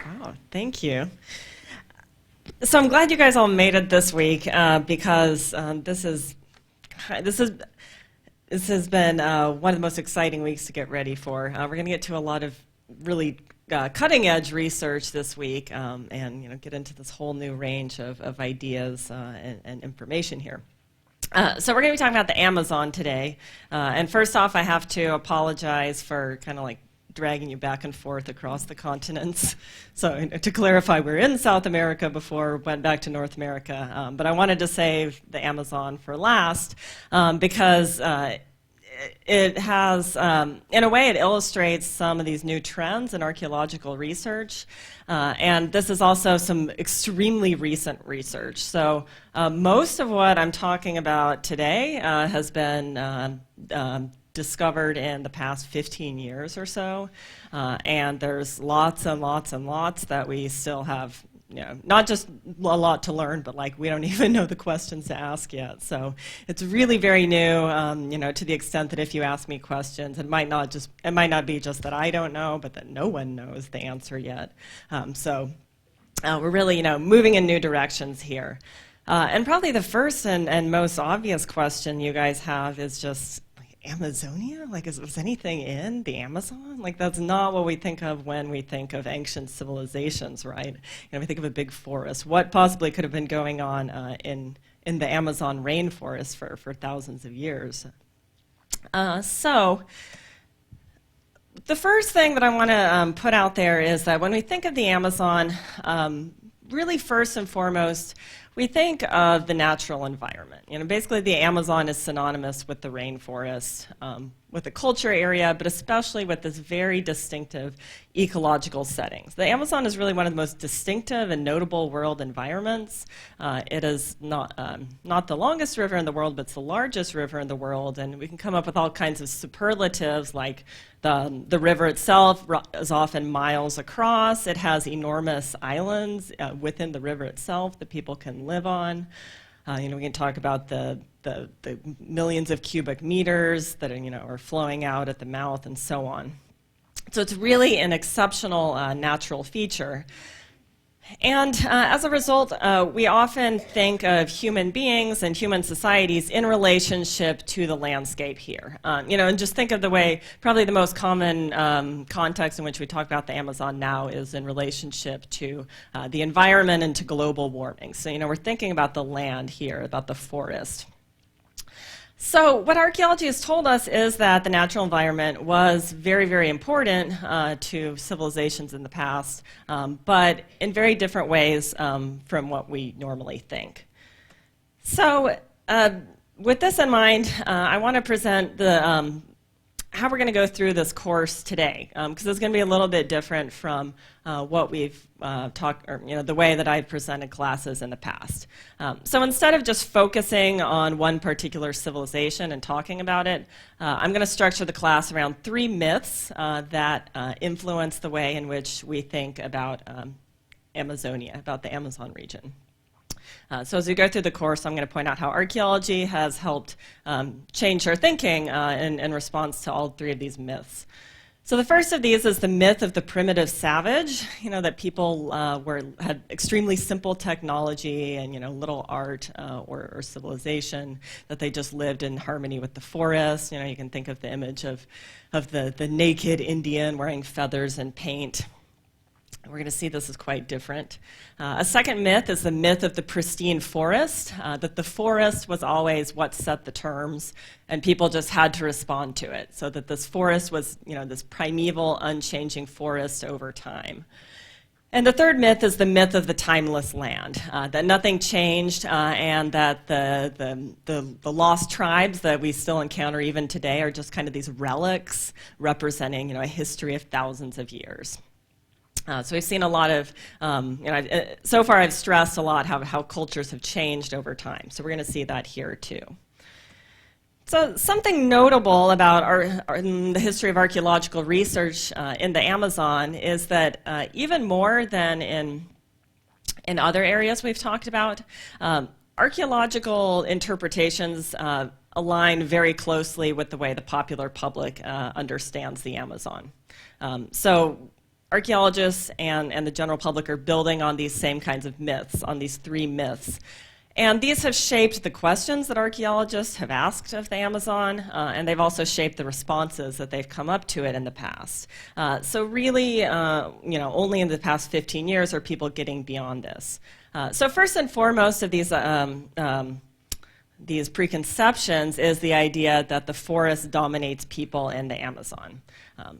Wow, thank you. So I'm glad you guys all made it this week because this has been one of the most exciting weeks to get ready for. We're going to get to a lot of really cutting-edge research this week, and get into this whole new range of ideas and information here. So we're going to be talking about the Amazon today. And first off, I have to apologize for kind of like dragging you back and forth across the continents. So to clarify, we're in South America before we went back to North America. But I wanted to save the Amazon for last because it has, in a way, it illustrates some of these new trends in archaeological research. And this is also some extremely recent research. So most of what I'm talking about today has been discovered in the past 15 years or so. And there's lots and lots and lots that we still have, not just a lot to learn, but like we don't even know the questions to ask yet. So it's really very new, to the extent that if you ask me questions, it might not be just that I don't know, but that no one knows the answer yet. So we're really, moving in new directions here. And probably the first and most obvious question you guys have is just, Amazonia? Like, was anything in the Amazon? Like, that's not what we think of when we think of ancient civilizations, right? We think of a big forest. What possibly could have been going on in the Amazon rainforest for thousands of years? So the first thing that I want to put out there is that when we think of the Amazon, really first and foremost, we think of the natural environment. Basically the Amazon is synonymous with the rainforest, with the culture area, but especially with this very distinctive ecological settings. The Amazon is really one of the most distinctive and notable world environments. It is not the longest river in the world, but it's the largest river in the world, and we can come up with all kinds of superlatives like the river itself is often miles across. It has enormous islands within the river itself that people can live on. We can talk about the millions of cubic meters that are flowing out at the mouth and so on. So it's really an exceptional natural feature. And as a result, we often think of human beings and human societies in relationship to the landscape here. And just think of the way, probably the most common context in which we talk about the Amazon now is in relationship to the environment and to global warming. So, we're thinking about the land here, about the forest. So what archaeology has told us is that the natural environment was very, very important to civilizations in the past, but in very different ways from what we normally think. So with this in mind, I want to present how we're going to go through this course today, because it's going to be a little bit different from what we've talked, or the way that I've presented classes in the past. So instead of just focusing on one particular civilization and talking about it, I'm going to structure the class around 3 myths that influence the way in which we think about Amazonia, about the Amazon region. So as we go through the course, I'm going to point out how archaeology has helped change our thinking in response to all 3 of these myths. So the first of these is the myth of the primitive savage, that people had extremely simple technology and little art or civilization, that they just lived in harmony with the forest. You can think of the image of the naked Indian wearing feathers and paint. We're going to see this is quite different. A second myth is the myth of the pristine forest, that the forest was always what set the terms, and people just had to respond to it. So that this forest was, this primeval, unchanging forest over time. And the third myth is the myth of the timeless land, that nothing changed, and that the lost tribes that we still encounter even today are just kind of these relics representing, a history of thousands of years. So we've seen a lot of, so far I've stressed a lot how cultures have changed over time. So we're going to see that here too. So something notable about the history of archaeological research in the Amazon is that even more than in other areas we've talked about, archaeological interpretations align very closely with the way the popular public understands the Amazon. So archaeologists and the general public are building on these same kinds of myths, on these three myths. And these have shaped the questions that archaeologists have asked of the Amazon, and they've also shaped the responses that they've come up to it in the past. So really, only in the past 15 years are people getting beyond this. So first and foremost of these preconceptions is the idea that the forest dominates people in the Amazon.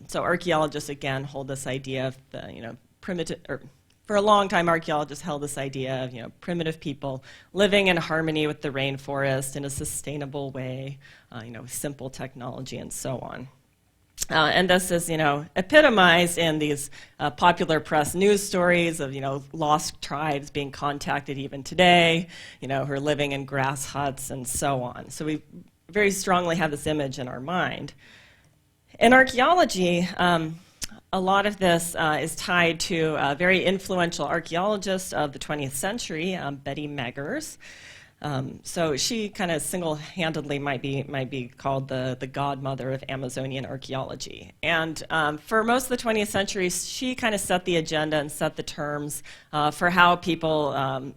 So archaeologists, again, hold this idea of the, primitive, or for a long time, archaeologists held this idea of, primitive people living in harmony with the rainforest in a sustainable way, with simple technology and so on. And this is, epitomized in these popular press news stories of, lost tribes being contacted even today, who are living in grass huts and so on. So we very strongly have this image in our mind. In archaeology, a lot of this is tied to a very influential archaeologist of the 20th century, Betty Meggers. So she kind of single-handedly might be called the godmother of Amazonian archaeology. And for most of the 20th century, she kind of set the agenda and set the terms for how people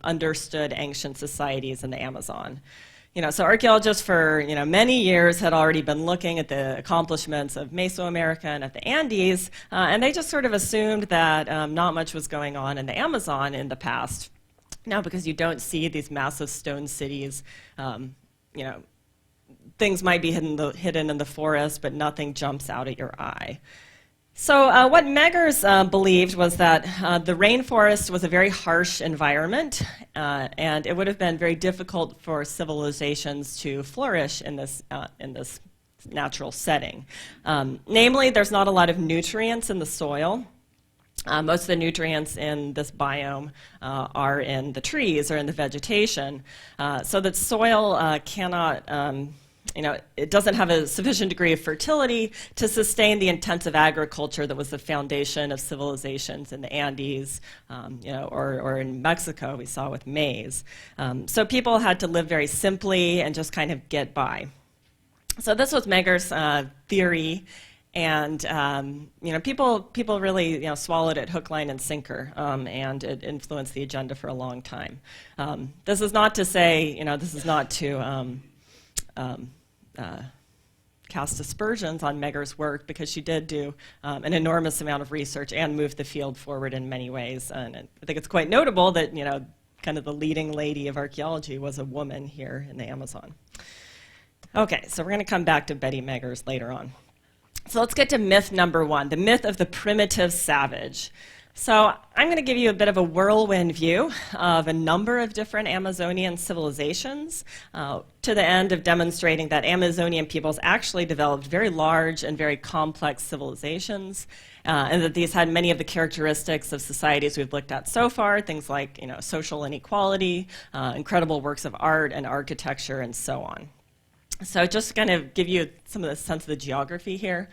understood ancient societies in the Amazon. So archaeologists for many years had already been looking at the accomplishments of Mesoamerica and at the Andes, and they just sort of assumed that not much was going on in the Amazon in the past. Now, because you don't see these massive stone cities, things might be hidden in the forest, but nothing jumps out at your eye. So what Meggers believed was that the rainforest was a very harsh environment, and it would have been very difficult for civilizations to flourish in this natural setting. Namely, there's not a lot of nutrients in the soil. Most of the nutrients in this biome are in the trees or in the vegetation, so that soil cannot it doesn't have a sufficient degree of fertility to sustain the intensive agriculture that was the foundation of civilizations in the Andes, or in Mexico, we saw with maize. So people had to live very simply and just kind of get by. So this was Meggers' theory, and people really swallowed it hook, line, and sinker, and it influenced the agenda for a long time. This is not to say, this is not to cast aspersions on Meggers' work, because she did do an enormous amount of research and move the field forward in many ways. And I think it's quite notable that, kind of the leading lady of archaeology was a woman here in the Amazon. Okay, so we're going to come back to Betty Meggers later on. So let's get to myth number one, the myth of the primitive savage. So I'm going to give you a bit of a whirlwind view of a number of different Amazonian civilizations to the end of demonstrating that Amazonian peoples actually developed very large and very complex civilizations, and that these had many of the characteristics of societies we've looked at so far, things like social inequality, incredible works of art and architecture, and so on. So just to kind of give you some of the sense of the geography here,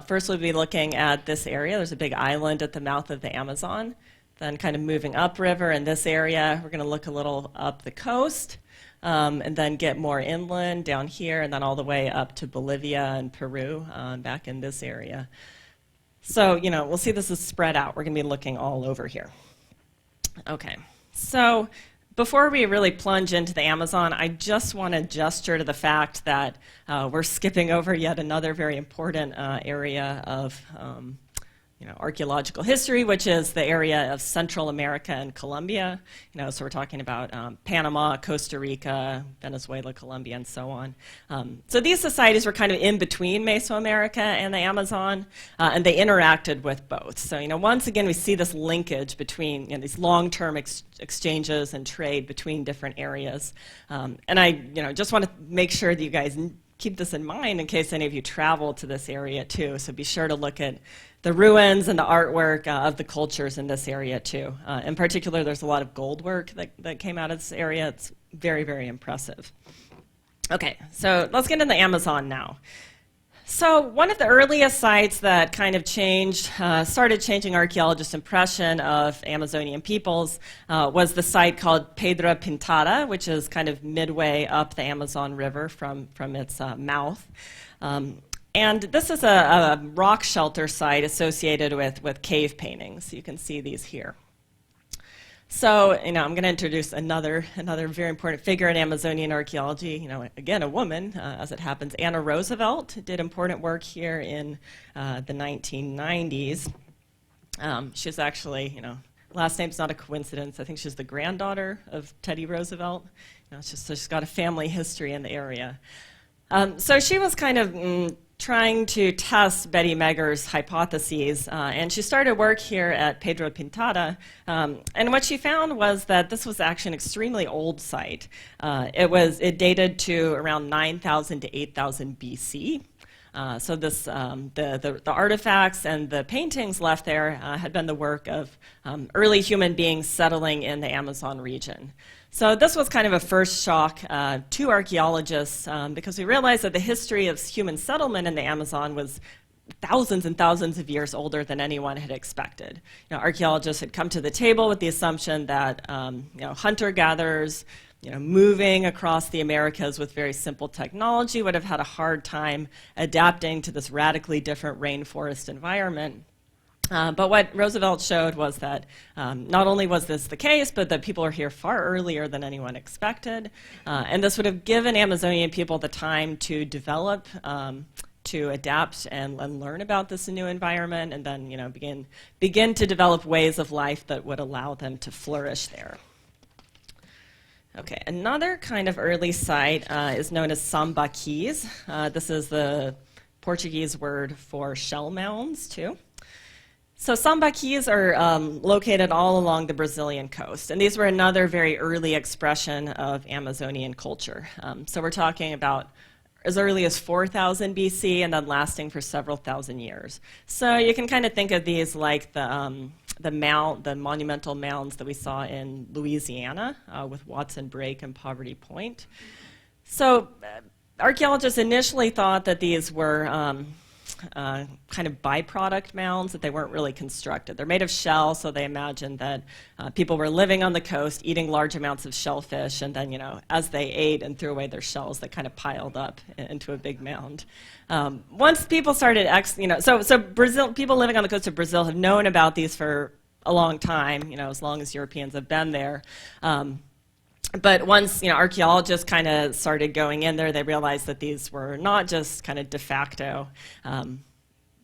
first we'll be looking at this area. There's a big island at the mouth of the Amazon. Then kind of moving upriver in this area, we're going to look a little up the coast, and then get more inland down here, and then all the way up to Bolivia and Peru, back in this area. So, we'll see this is spread out. We're going to be looking all over here. Okay, so before we really plunge into the Amazon, I just want to gesture to the fact that we're skipping over yet another very important area of archaeological history, which is the area of Central America and Colombia. So we're talking about Panama, Costa Rica, Venezuela, Colombia, and so on. So these societies were kind of in between Mesoamerica and the Amazon, and they interacted with both. So once again, we see this linkage between these long-term exchanges and trade between different areas. And I just want to make sure that you guys keep this in mind in case any of you travel to this area too. So be sure to look at the ruins and the artwork of the cultures in this area too. In particular, there's a lot of gold work that came out of this area. It's very, very impressive. Okay, so let's get into the Amazon now. So one of the earliest sites that kind of started changing archaeologists' impression of Amazonian peoples was the site called Pedra Pintada, which is kind of midway up the Amazon River from its mouth. And this is a rock shelter site associated with cave paintings. You can see these here. So, I'm going to introduce another very important figure in Amazonian archaeology. Again, a woman, as it happens. Anna Roosevelt did important work here in the 1990s. She's actually, last name's not a coincidence. I think she's the granddaughter of Teddy Roosevelt. She's got a family history in the area. So she was kind of trying to test Betty Megger's hypotheses, and she started work here at Pedro Pintada, and what she found was that this was actually an extremely old site. It dated to around 9,000 to 8,000 BC. So the artifacts and the paintings left there had been the work of early human beings settling in the Amazon region. So this was kind of a first shock to archaeologists because we realized that the history of human settlement in the Amazon was thousands and thousands of years older than anyone had expected. Archaeologists had come to the table with the assumption that hunter-gatherers moving across the Americas with very simple technology would have had a hard time adapting to this radically different rainforest environment. But what Roosevelt showed was that not only was this the case, but that people are here far earlier than anyone expected. And this would have given Amazonian people the time to develop, to adapt and learn about this new environment, and then begin to develop ways of life that would allow them to flourish there. Okay, another kind of early site is known as sambaquis. This is the Portuguese word for shell mounds, too. So sambaquis are located all along the Brazilian coast, and these were another very early expression of Amazonian culture. So we're talking about as early as 4,000 BC and then lasting for several thousand years. So you can kind of think of these like the monumental mounds that we saw in Louisiana with Watson Brake and Poverty Point. So archaeologists initially thought that these were kind of byproduct mounds, that they weren't really constructed. They're made of shell, so they imagined that people were living on the coast, eating large amounts of shellfish, and then, as they ate and threw away their shells, they kind of piled up into a big mound. Once people started, so Brazil, people living on the coast of Brazil have known about these for a long time, as long as Europeans have been there. But once archaeologists kind of started going in there, they realized that these were not just kind of de facto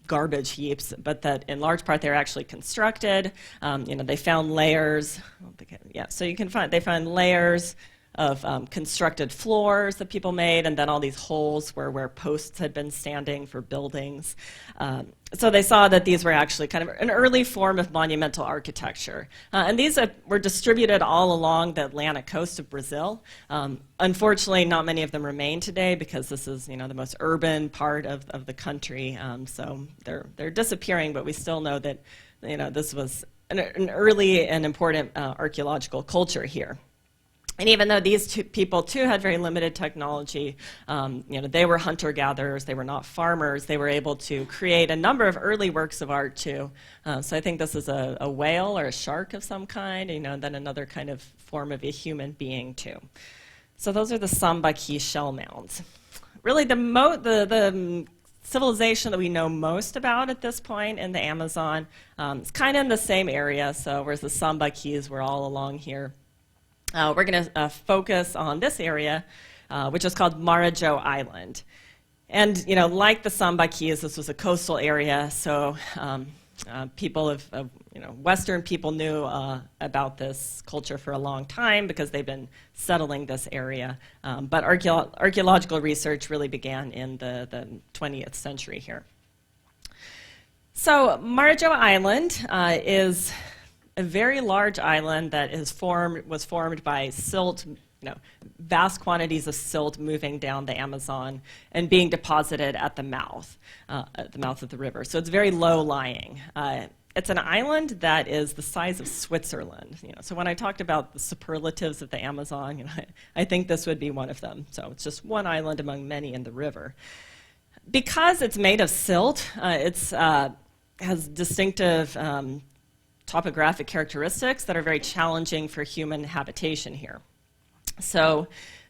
garbage heaps, but that in large part they were actually constructed. They found layers. So you can they find layers of constructed floors that people made, and then all these holes where posts had been standing for buildings. So they saw that these were actually kind of an early form of monumental architecture. And these were distributed all along the Atlantic coast of Brazil. Unfortunately, not many of them remain today because this is the most urban part of the country. So they're disappearing, but we still know that this was an early and important archaeological culture here. And even though these people, too, had very limited technology, they were hunter-gatherers, they were not farmers, they were able to create a number of early works of art, too. So I think this is a whale or a shark of some kind, and then another kind of form of a human being, too. So those are the Sambaqui shell mounds. Really, the civilization that we know most about at this point in the Amazon is kind of in the same area, so whereas the Sambaquis were all along here. We're going to focus on this area, which is called Marajó Island. And, like the Sambaquis, this was a coastal area, so Western people knew about this culture for a long time because they've been settling this area. But archaeological research really began in the 20th century here. So Marajó Island is a very large island that was formed by silt, vast quantities of silt moving down the Amazon and being deposited at the mouth of the river. So it's very low-lying. It's an island that is the size of Switzerland. So when I talked about the superlatives of the Amazon, I think this would be one of them. So it's just one island among many in the river. Because it's made of silt, it has distinctive topographic characteristics that are very challenging for human habitation here. So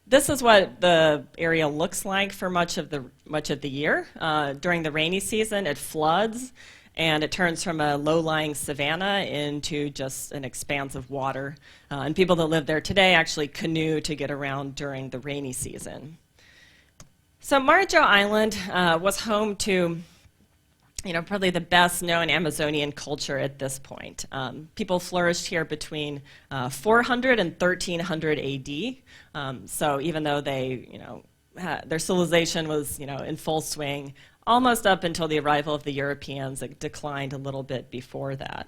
this is what the area looks like for much of the year. During the rainy season, it floods, and it turns from a low-lying savanna into just an expanse of water. And people that live there today actually canoe to get around during the rainy season. So Marijo Island was home to, probably the best known Amazonian culture at this point. People flourished here between 400 and 1300 AD. So even though their civilization was, in full swing, almost up until the arrival of the Europeans, it declined a little bit before that.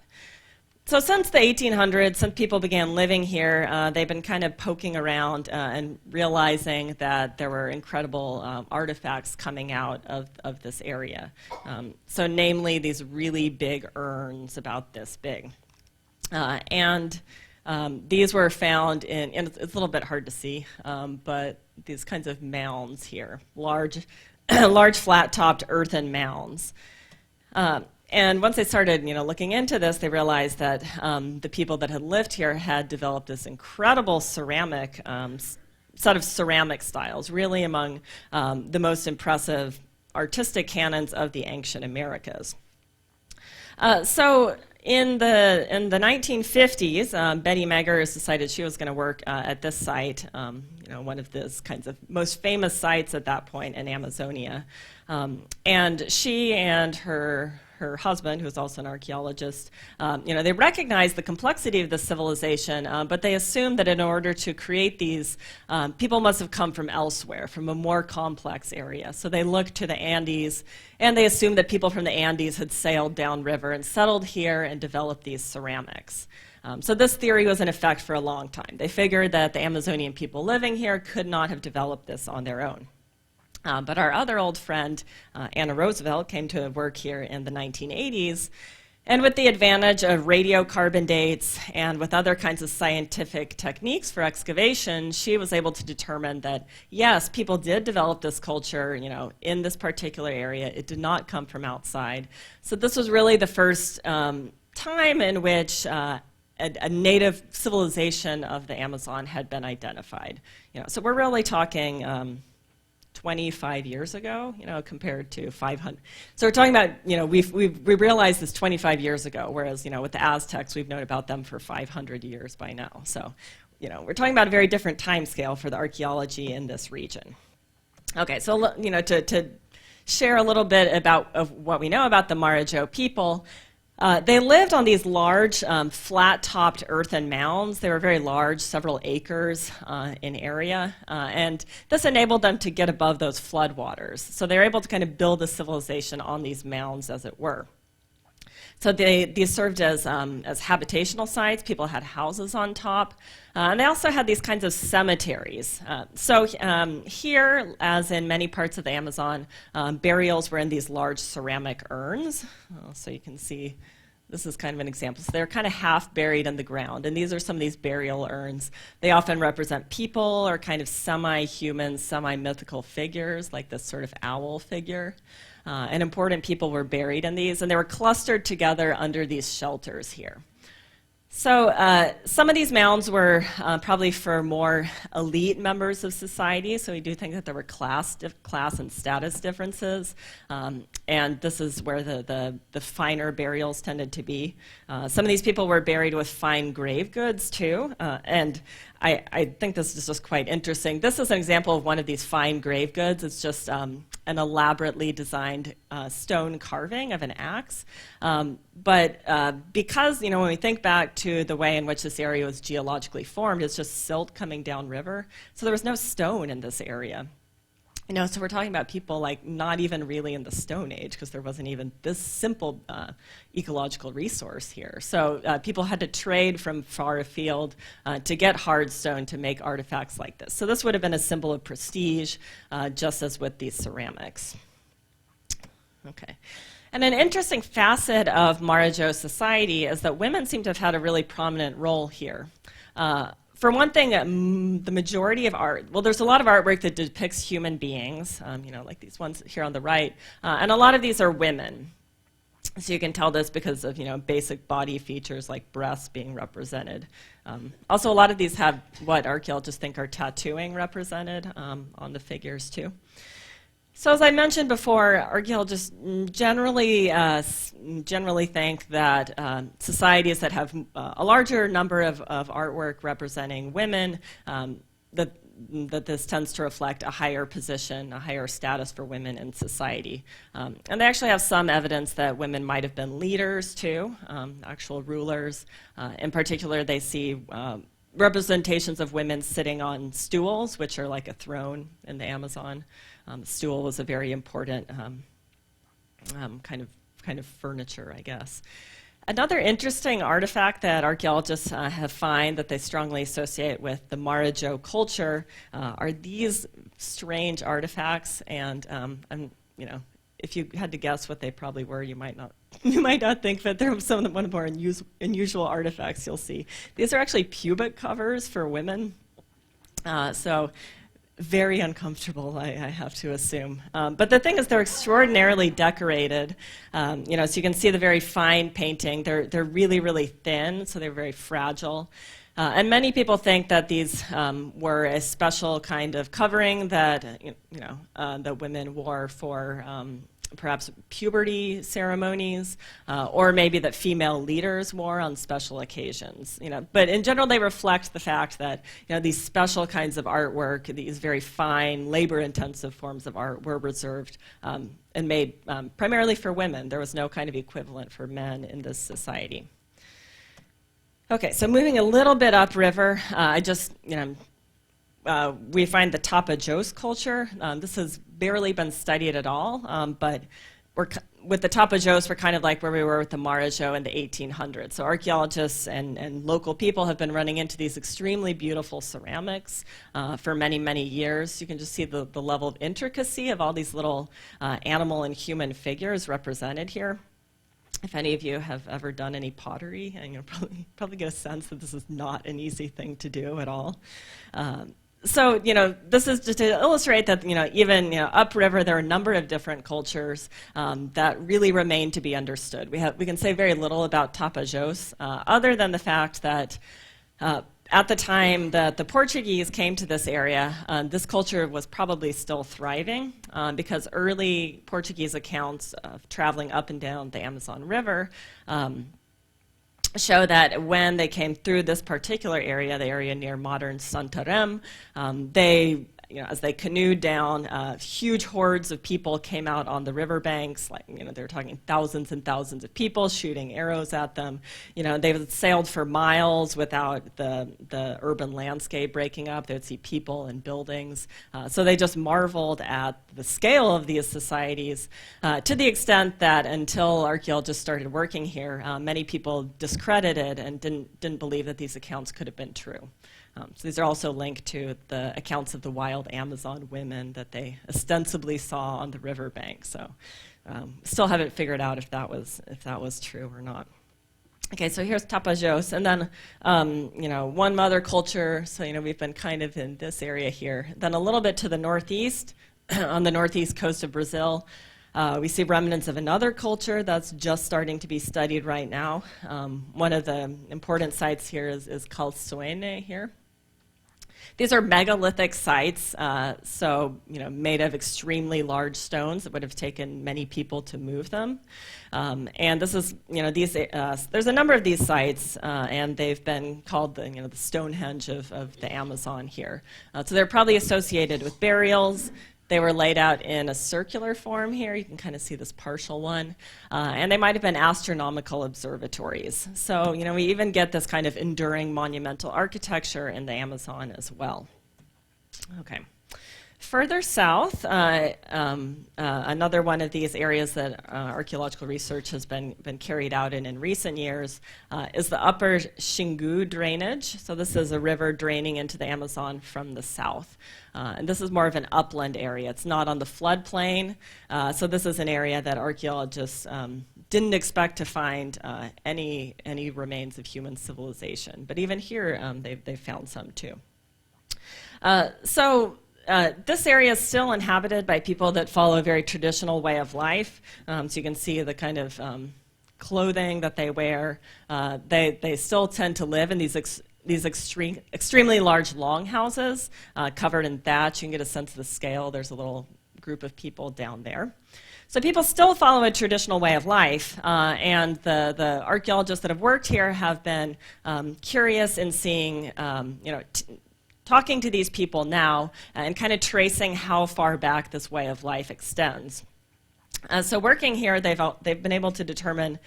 So since the 1800s, since people began living here, they've been kind of poking around and realizing that there were incredible artifacts coming out of this area. So namely, these really big urns about this big. And these were found and it's a little bit hard to see, but these kinds of mounds here, large flat-topped earthen mounds. And once they started, looking into this, they realized that the people that had lived here had developed this incredible ceramic set of ceramic styles, really among the most impressive artistic canons of the ancient Americas. So in the 1950s, Betty Meggers decided she was going to work at this site, one of those kinds of most famous sites at that point in Amazonia. And she and her husband, who was also an archaeologist, they recognized the complexity of the civilization, but they assumed that in order to create these, people must have come from elsewhere, from a more complex area. So they looked to the Andes, and they assumed that people from the Andes had sailed downriver and settled here and developed these ceramics. So this theory was in effect for a long time. They figured that the Amazonian people living here could not have developed this on their own. But our other old friend, Anna Roosevelt, came to work here in the 1980s. And with the advantage of radiocarbon dates and with other kinds of scientific techniques for excavation, she was able to determine that, yes, people did develop this culture, in this particular area. It did not come from outside. So this was really the first time in which a native civilization of the Amazon had been identified. So we're really talking 25 years ago, compared to 500. So we're talking about, we realized this 25 years ago, whereas, with the Aztecs, we've known about them for 500 years by now. So, we're talking about a very different time scale for the archaeology in this region. Okay, so, to share a little bit of what we know about the Marijo people, they lived on these large, flat-topped earthen mounds. They were very large, several acres in area, and this enabled them to get above those floodwaters. So they were able to kind of build a civilization on these mounds, as it were. So these served as habitational sites. People had houses on top. And they also had these kinds of cemeteries. So here, as in many parts of the Amazon, burials were in these large ceramic urns. So you can see this is kind of an example. So they're kind of half buried in the ground. And these are some of these burial urns. They often represent people or kind of semi-human, semi-mythical figures, like this sort of owl figure. And important people were buried in these, and they were clustered together under these shelters here. So some of these mounds were probably for more elite members of society, so we do think that there were class and status differences, and this is where the finer burials tended to be. Some of these people were buried with fine grave goods too, and I think this is just quite interesting. This is an example of one of these fine grave goods. It's just an elaborately designed stone carving of an axe. But because, when we think back to the way in which this area was geologically formed, it's just silt coming downriver. So there was no stone in this area. So we're talking about people like not even really in the Stone Age, because there wasn't even this simple ecological resource here. So people had to trade from far afield to get hard stone to make artifacts like this. So this would have been a symbol of prestige, just as with these ceramics. Okay. And an interesting facet of Marijo society is that women seem to have had a really prominent role here. For one thing, the majority of art, well, there's a lot of artwork that depicts human beings, like these ones here on the right, and a lot of these are women. So you can tell this because of basic body features like breasts being represented. Also, a lot of these have what archaeologists think are tattooing represented on the figures too. So as I mentioned before, archaeologists generally think that societies that have a larger number of artwork representing women, that this tends to reflect a higher position, a higher status for women in society. And they actually have some evidence that women might have been leaders too, actual rulers. In particular, they see representations of women sitting on stools, which are like a throne in the Amazon. The stool was a very important kind of furniture, I guess. Another interesting artifact that archaeologists have found that they strongly associate with the Marajo culture are these strange artifacts, and if you had to guess what they probably were, you might not think that they're one of the more unusual artifacts you'll see. These are actually pubic covers for women, so very uncomfortable, I have to assume. But the thing is, they're extraordinarily decorated. So you can see the very fine painting. They're really, really thin, so they're very fragile. And many people think that these were a special kind of covering that that women wore for perhaps puberty ceremonies, or maybe that female leaders wore on special occasions. But in general, they reflect the fact that these special kinds of artwork, these very fine, labor-intensive forms of art, were reserved and made primarily for women. There was no kind of equivalent for men in this society. Okay, so moving a little bit upriver, we find the Tapajos culture. This has barely been studied at all, but with the Tapajos, we're kind of like where we were with the Marajo in the 1800s. So archaeologists and local people have been running into these extremely beautiful ceramics for many, many years. You can just see the level of intricacy of all these little animal and human figures represented here. If any of you have ever done any pottery, and you'll probably get a sense that this is not an easy thing to do at all. So, this is just to illustrate that, even upriver, there are a number of different cultures that really remain to be understood. We can say very little about Tapajos, other than the fact that at the time that the Portuguese came to this area, this culture was probably still thriving because early Portuguese accounts of traveling up and down the Amazon River show that when they came through this particular area, the area near modern Santarém, as they canoed down, huge hordes of people came out on the riverbanks. They were talking thousands and thousands of people shooting arrows at them. They sailed for miles without the urban landscape breaking up. They would see people and buildings. So they just marveled at the scale of these societies to the extent that until archaeologists started working here, many people discredited and didn't believe that these accounts could have been true. So these are also linked to the accounts of the wild Amazon women that they ostensibly saw on the riverbank. So still haven't figured out if that was true or not. Okay, so here's Tapajos, and then one other culture. So we've been kind of in this area here. Then a little bit to the northeast, on the northeast coast of Brazil. We see remnants of another culture that's just starting to be studied right now. One of the important sites here is Calçoene here. These are megalithic sites, made of extremely large stones that would have taken many people to move them. And this is, there's a number of these sites, and they've been called the Stonehenge of the Amazon here. So they're probably associated with burials. They were laid out in a circular form here. You can kind of see this partial one. And they might have been astronomical observatories. So, we even get this kind of enduring monumental architecture in the Amazon as well. Okay. Further south, another one of these areas that archaeological research has been carried out in recent years is the upper Xingu drainage. So this is a river draining into the Amazon from the south. And this is more of an upland area. It's not on the floodplain. So this is an area that archaeologists didn't expect to find any remains of human civilization. But even here, they've found some too. This area is still inhabited by people that follow a very traditional way of life. So you can see the kind of clothing that they wear. They still tend to live in these extremely large longhouses covered in thatch. You can get a sense of the scale. There's a little group of people down there. So people still follow a traditional way of life, and the archaeologists that have worked here have been curious in seeing, talking to these people now and kind of tracing how far back this way of life extends. So working here, they've been able to determine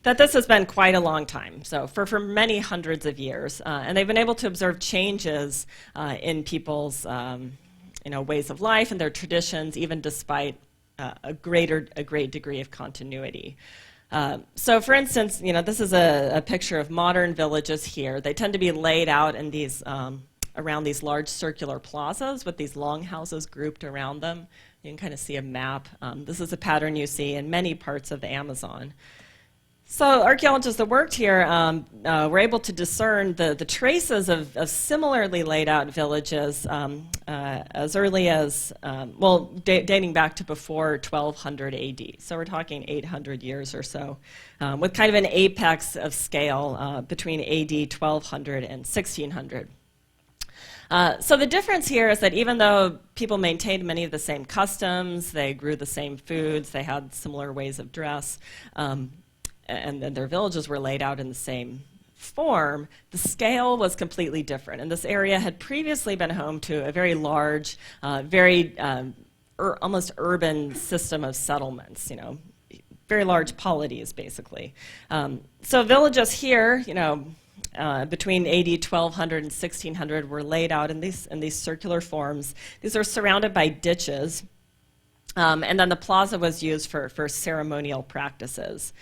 that this has been quite a long time, so for many hundreds of years, and they've been able to observe changes in people's ways of life and their traditions, even despite a great degree of continuity. So for instance, this is a picture of modern villages here. They tend to be laid out in these around these large circular plazas with these longhouses grouped around them. You can kind of see a map. This is a pattern you see in many parts of the Amazon. So archaeologists that worked here were able to discern the traces of similarly laid out villages as early as, dating back to before 1200 AD. So we're talking 800 years or so, with kind of an apex of scale between AD 1200 and 1600. So the difference here is that even though people maintained many of the same customs, they grew the same foods, they had similar ways of dress, and their villages were laid out in the same form, the scale was completely different. And this area had previously been home to a very large, almost urban system of settlements, very large polities, basically. So villages here, between AD 1200 and 1600 were laid out in these circular forms. These are surrounded by ditches, and then the plaza was used for ceremonial practices.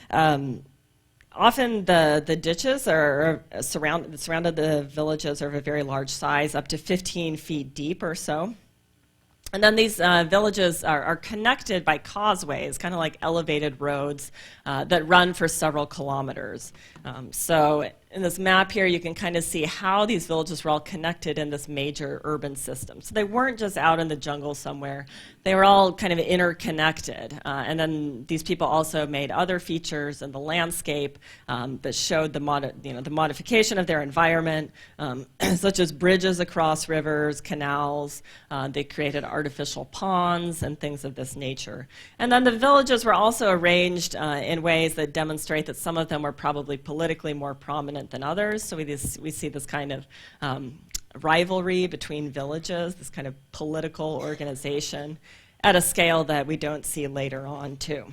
Often the ditches are surrounded the villages are of a very large size, up to 15 feet deep or so. And then these villages are connected by causeways, kind of like elevated roads that run for several kilometers. So in this map here, you can kind of see how these villages were all connected in this major urban system. So they weren't just out in the jungle somewhere. They were all kind of interconnected. And then these people also made other features in the landscape that showed the modification of their environment, such as bridges across rivers, canals. They created artificial ponds and things of this nature. And then the villages were also arranged in ways that demonstrate that some of them were probably politically more prominent than others. So we see this kind of rivalry between villages, this kind of political organization at a scale that we don't see later on too.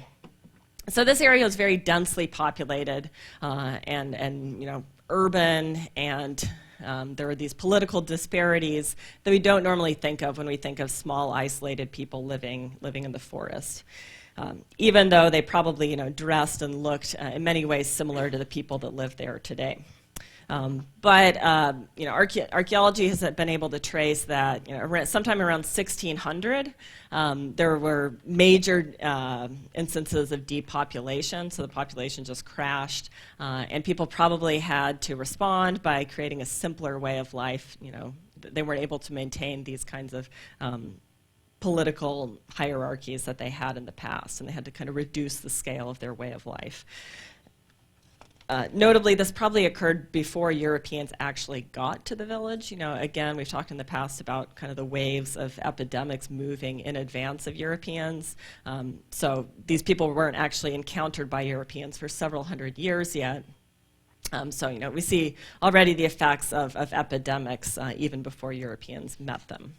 So this area is very densely populated and urban, and there are these political disparities that we don't normally think of when we think of small isolated people living in the forest. Even though they probably dressed and looked in many ways similar to the people that live there today. But archaeology has been able to trace that sometime around 1600, there were major instances of depopulation, so the population just crashed, and people probably had to respond by creating a simpler way of life. They weren't able to maintain these kinds of political hierarchies that they had in the past, and they had to kind of reduce the scale of their way of life. Notably, this probably occurred before Europeans actually got to the village. Again, we've talked in the past about kind of the waves of epidemics moving in advance of Europeans. So these people weren't actually encountered by Europeans for several hundred years yet. So we see already the effects of epidemics even before Europeans met them.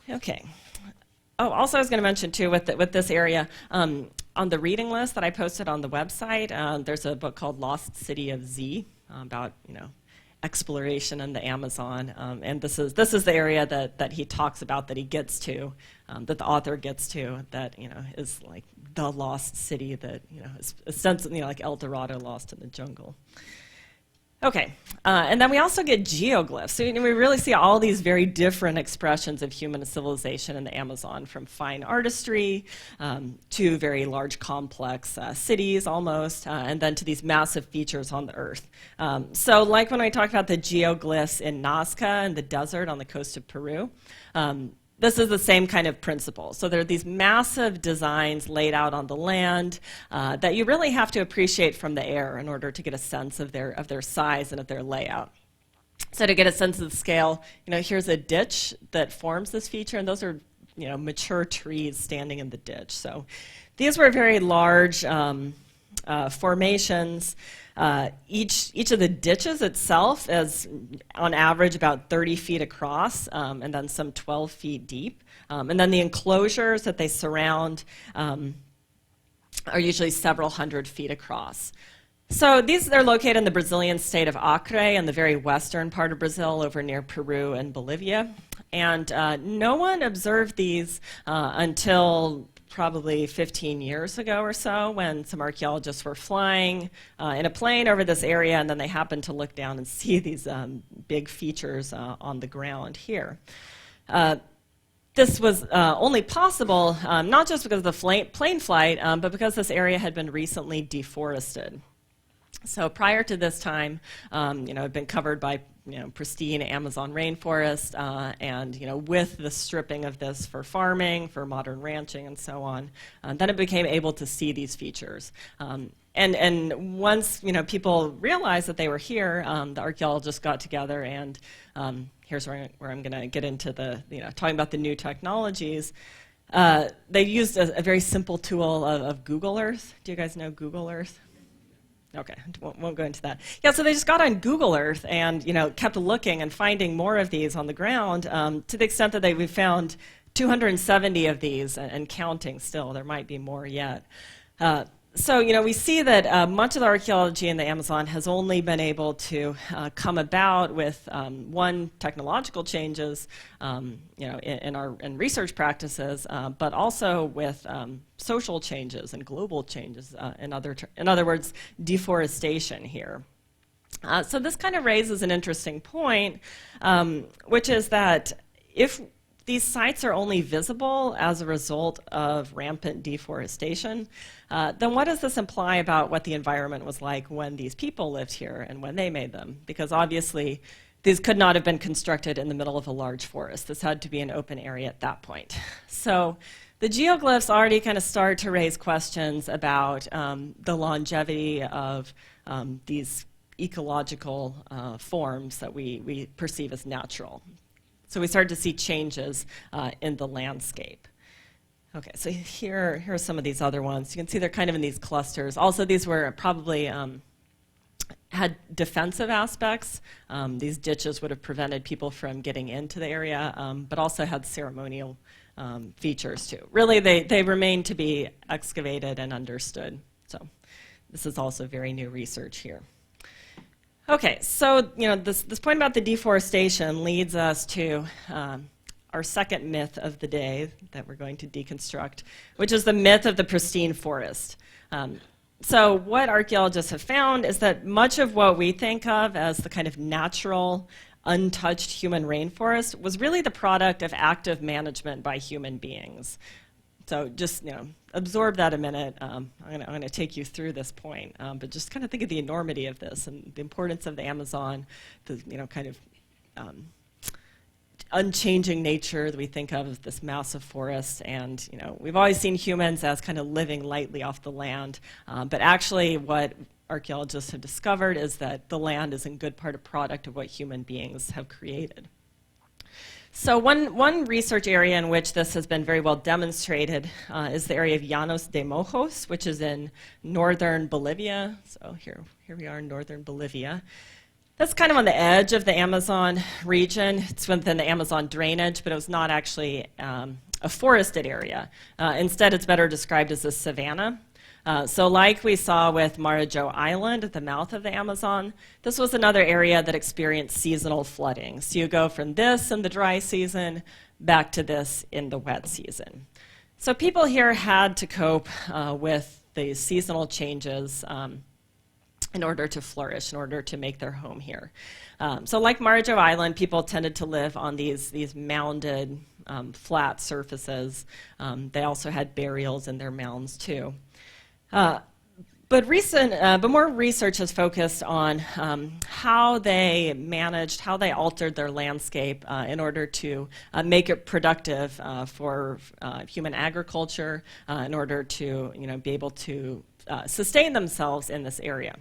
Okay. Oh, also I was going to mention too with this area, on the reading list that I posted on the website, there's a book called Lost City of Z about exploration in the Amazon, and this is the area that he talks about, that he gets to, that the author gets to, that is like the lost city that is essentially like El Dorado lost in the jungle. Okay, and then we also get geoglyphs. So we really see all these very different expressions of human civilization in the Amazon, from fine artistry to very large complex cities almost, and then to these massive features on the earth. So like when I talked about the geoglyphs in Nazca in the desert on the coast of Peru, this is the same kind of principle. So there are these massive designs laid out on the land that you really have to appreciate from the air in order to get a sense of their size and of their layout. So to get a sense of the scale, here's a ditch that forms this feature, and those are mature trees standing in the ditch. So these were very large formations. Each of the ditches itself is on average about 30 feet across, and then some 12 feet deep. And then the enclosures that they surround are usually several hundred feet across. So they're located in the Brazilian state of Acre in the very western part of Brazil over near Peru and Bolivia. And no one observed these until probably 15 years ago or so, when some archaeologists were flying in a plane over this area, and then they happened to look down and see these big features on the ground here. This was only possible not just because of the plane flight, but because this area had been recently deforested. So prior to this time, it had been covered by pristine Amazon rainforest, and with the stripping of this for farming, for modern ranching, and so on, then it became able to see these features. And once people realized that they were here, the archaeologists got together, and here's where I'm going to get into the talking about the new technologies. They used a very simple tool of Google Earth. Do you guys know Google Earth? Okay, won't go into that. Yeah, so they just got on Google Earth and kept looking and finding more of these on the ground, to the extent that we found 270 of these and counting still. There might be more yet. So we see that much of the archaeology in the Amazon has only been able to come about with one, technological changes in research practices, but also with social changes and global changes. In other words, deforestation here. So this kind of raises an interesting point, which is that if these sites are only visible as a result of rampant deforestation, then what does this imply about what the environment was like when these people lived here and when they made them? Because obviously, these could not have been constructed in the middle of a large forest. This had to be an open area at that point. So the geoglyphs already kind of start to raise questions about the longevity of these ecological forms that we perceive as natural. So we started to see changes in the landscape. Okay, so here are some of these other ones. You can see they're kind of in these clusters. Also, these were probably had defensive aspects. These ditches would have prevented people from getting into the area, but also had ceremonial features too. Really, they remain to be excavated and understood. So this is also very new research here. Okay, so this point about the deforestation leads us to our second myth of the day that we're going to deconstruct, which is the myth of the pristine forest. So what archaeologists have found is that much of what we think of as the kind of natural, untouched human rainforest was really the product of active management by human beings. So just absorb that a minute. I'm going to take you through this point, but just kind of think of the enormity of this and the importance of the Amazon, the kind of unchanging nature that we think of this massive forest. And we've always seen humans as kind of living lightly off the land, but actually what archaeologists have discovered is that the land is in good part a product of what human beings have created. So one research area in which this has been very well demonstrated is the area of Llanos de Mojos, which is in northern Bolivia. So here we are in northern Bolivia. That's kind of on the edge of the Amazon region. It's within the Amazon drainage, but it was not actually a forested area. Instead, it's better described as a savanna. So like we saw with Marajó Island at the mouth of the Amazon, this was another area that experienced seasonal flooding. So you go from this in the dry season back to this in the wet season. So people here had to cope with the seasonal changes in order to flourish, in order to make their home here. So like Marajó Island, people tended to live on these mounded, flat surfaces. They also had burials in their mounds too. But more research has focused on how they managed, how they altered their landscape in order to make it productive for human agriculture, in order to be able to sustain themselves in this area.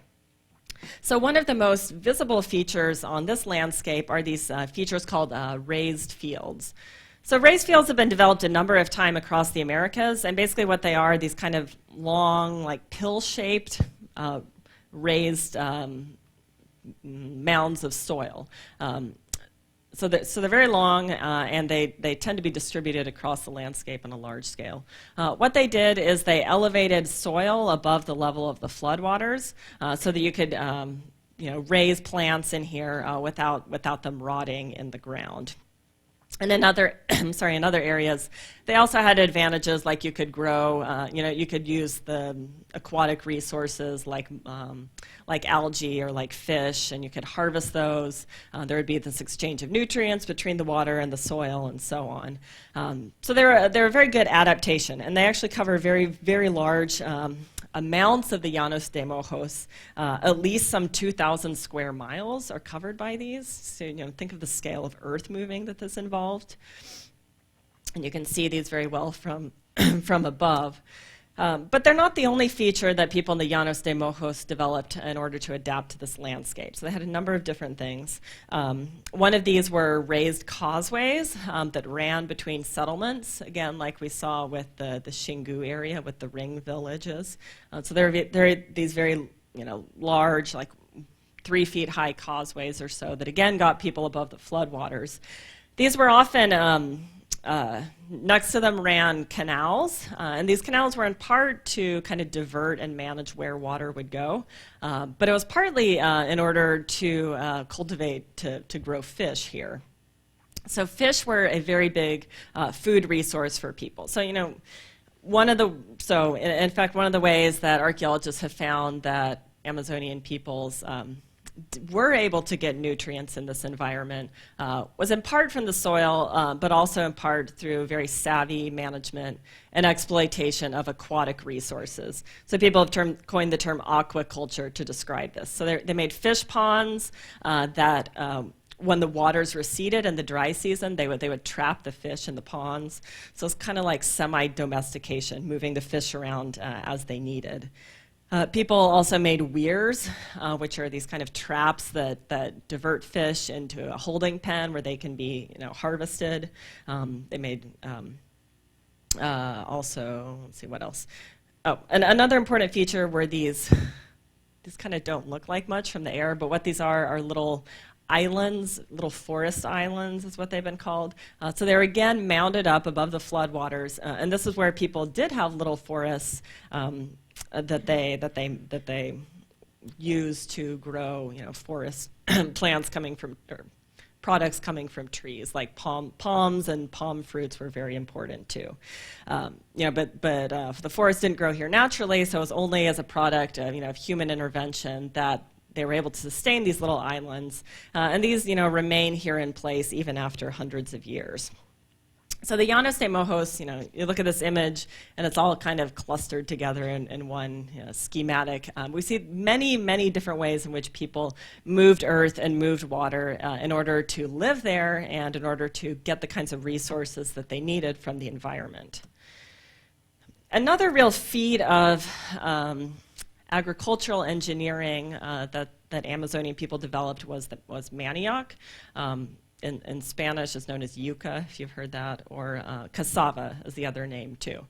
So one of the most visible features on this landscape are these features called raised fields. So raised fields have been developed a number of times across the Americas, and basically what they are these kind of long, like pill-shaped, raised mounds of soil. So they're very long, and they tend to be distributed across the landscape on a large scale. What they did is they elevated soil above the level of the floodwaters, so that you could raise plants in here without them rotting in the ground. And in other, in other areas, they also had advantages like you could grow, you could use the aquatic resources like algae or like fish, and you could harvest those. There would be this exchange of nutrients between the water and the soil and so on. So they're a very good adaptation, and they actually cover very, very large amounts of the Llanos de Mojos. At least some 2,000 square miles are covered by these. So think of the scale of earth moving that this involved. And you can see these very well from, from above. But they're not the only feature that people in the Llanos de Mojos developed in order to adapt to this landscape. So they had a number of different things. One of these were raised causeways that ran between settlements, again, like we saw with the Xingu area with the ring villages. So there are these very large, like 3 feet high causeways or so that again got people above the floodwaters. These were often next to them ran canals, and these canals were in part to kind of divert and manage where water would go, but it was partly in order to cultivate, to grow fish here. So fish were a very big food resource for people. So in fact, one of the ways that archaeologists have found that Amazonian peoples were able to get nutrients in this environment was in part from the soil, but also in part through very savvy management and exploitation of aquatic resources. So people have coined the term aquaculture to describe this. So they made fish ponds that when the waters receded in the dry season, they would trap the fish in the ponds. So it's kind of like semi-domestication, moving the fish around as they needed. People also made weirs, which are these kind of traps that divert fish into a holding pen where they can be harvested. They made also, let's see what else. Oh, and another important feature were these kind of don't look like much from the air, but what these are little islands, little forest islands is what they've been called. So they're again mounded up above the floodwaters, and this is where people did have little forests that they use to grow, forest plants coming from, or products coming from trees, like palms and palm fruits were very important too. But the forest didn't grow here naturally, so it was only as a product of human intervention that they were able to sustain these little islands, and these remain here in place even after hundreds of years. So the Llanos de Mojos, you look at this image, and it's all kind of clustered together in one schematic. We see many, many different ways in which people moved earth and moved water in order to live there and in order to get the kinds of resources that they needed from the environment. Another real feat of agricultural engineering that Amazonian people developed was manioc. In Spanish is known as yuca, if you've heard that, or cassava is the other name too.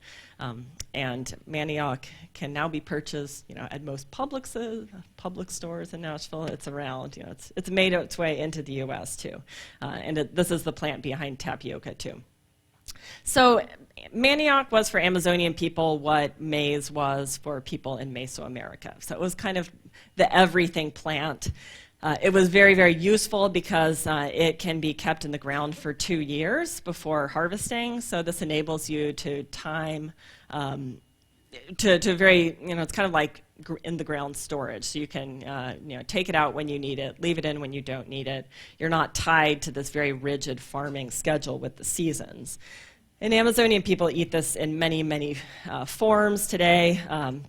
And manioc can now be purchased, at most public stores in Nashville. It's around, it's made its way into the U.S. too. And this is the plant behind tapioca too. So manioc was for Amazonian people what maize was for people in Mesoamerica. So it was kind of the everything plant. It was very, very useful because it can be kept in the ground for 2 years before harvesting. So this enables you to time, to very, it's kind of like in the ground storage. So you can, take it out when you need it, leave it in when you don't need it. You're not tied to this very rigid farming schedule with the seasons. And Amazonian people eat this in many, many forms today.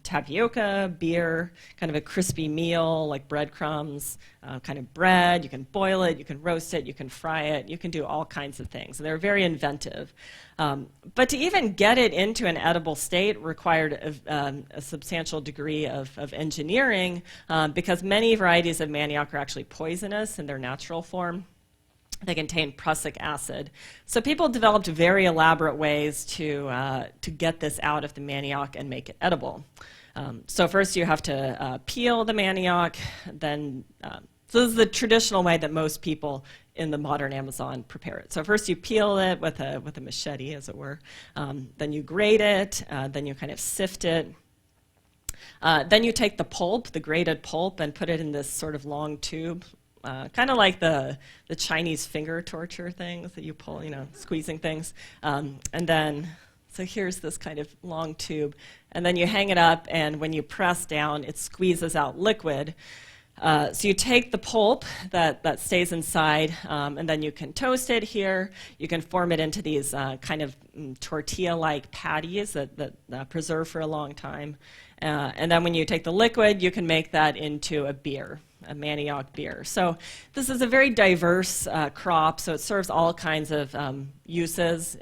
Tapioca, beer, kind of a crispy meal like breadcrumbs, kind of bread. You can boil it, you can roast it, you can fry it, you can do all kinds of things. They're very inventive. But to even get it into an edible state required a substantial degree of engineering because many varieties of manioc are actually poisonous in their natural form. They contain prussic acid. So people developed very elaborate ways to get this out of the manioc and make it edible. So first you have to peel the manioc, then, so this is the traditional way that most people in the modern Amazon prepare it. So first you peel it with a machete, as it were. Then you grate it, then you kind of sift it. Then you take the pulp, the grated pulp, and put it in this sort of long tube. Kind of like the Chinese finger torture things that you pull, squeezing things. And then, so here's this kind of long tube. And then you hang it up, and when you press down, it squeezes out liquid. So you take the pulp that stays inside, and then you can toast it here. You can form it into these kind of tortilla-like patties that preserve for a long time. And then when you take the liquid, you can make that into a beer, a manioc beer. So this is a very diverse crop, so it serves all kinds of uses,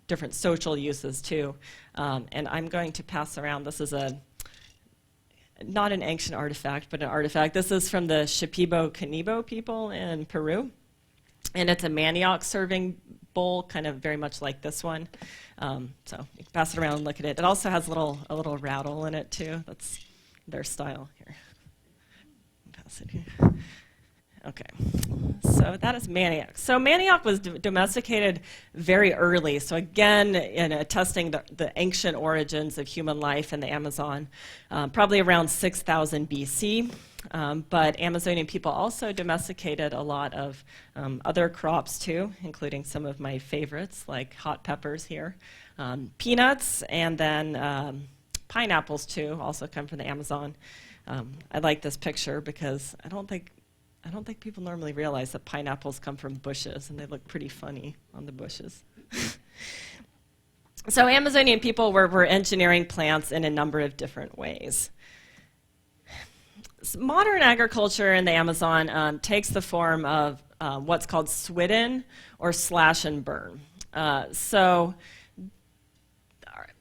different social uses too. And I'm going to pass around, this is not an ancient artifact, but an artifact. This is from the Shipibo-Canibo people in Peru. And it's a manioc serving bowl, kind of very much like this one. So you can pass it around and look at it. It also has a little rattle in it too. That's their style here. Pass it here. Okay, so that is manioc. So manioc was domesticated very early. So again, in attesting the ancient origins of human life in the Amazon, probably around 6,000 BC. But Amazonian people also domesticated a lot of other crops too, including some of my favorites like hot peppers here, peanuts, and then pineapples too, also come from the Amazon. I like this picture because I don't think people normally realize that pineapples come from bushes, and they look pretty funny on the bushes. So Amazonian people were engineering plants in a number of different ways. So modern agriculture in the Amazon takes the form of what's called swidden or slash and burn. So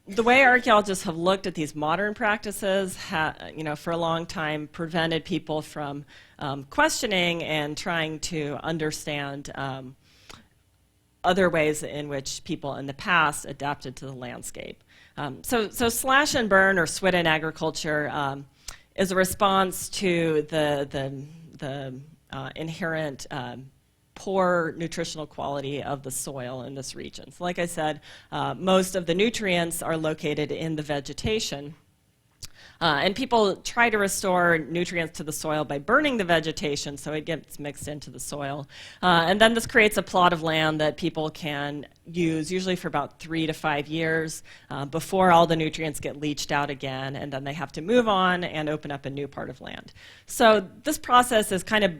the way archaeologists have looked at these modern practices, for a long time, prevented people from questioning and trying to understand other ways in which people in the past adapted to the landscape. So slash and burn or swidden agriculture is a response to the inherent poor nutritional quality of the soil in this region. So like I said, most of the nutrients are located in the vegetation. And people try to restore nutrients to the soil by burning the vegetation so it gets mixed into the soil. And then this creates a plot of land that people can use usually for about 3 to 5 years before all the nutrients get leached out again, and then they have to move on and open up a new part of land. So this process is kind of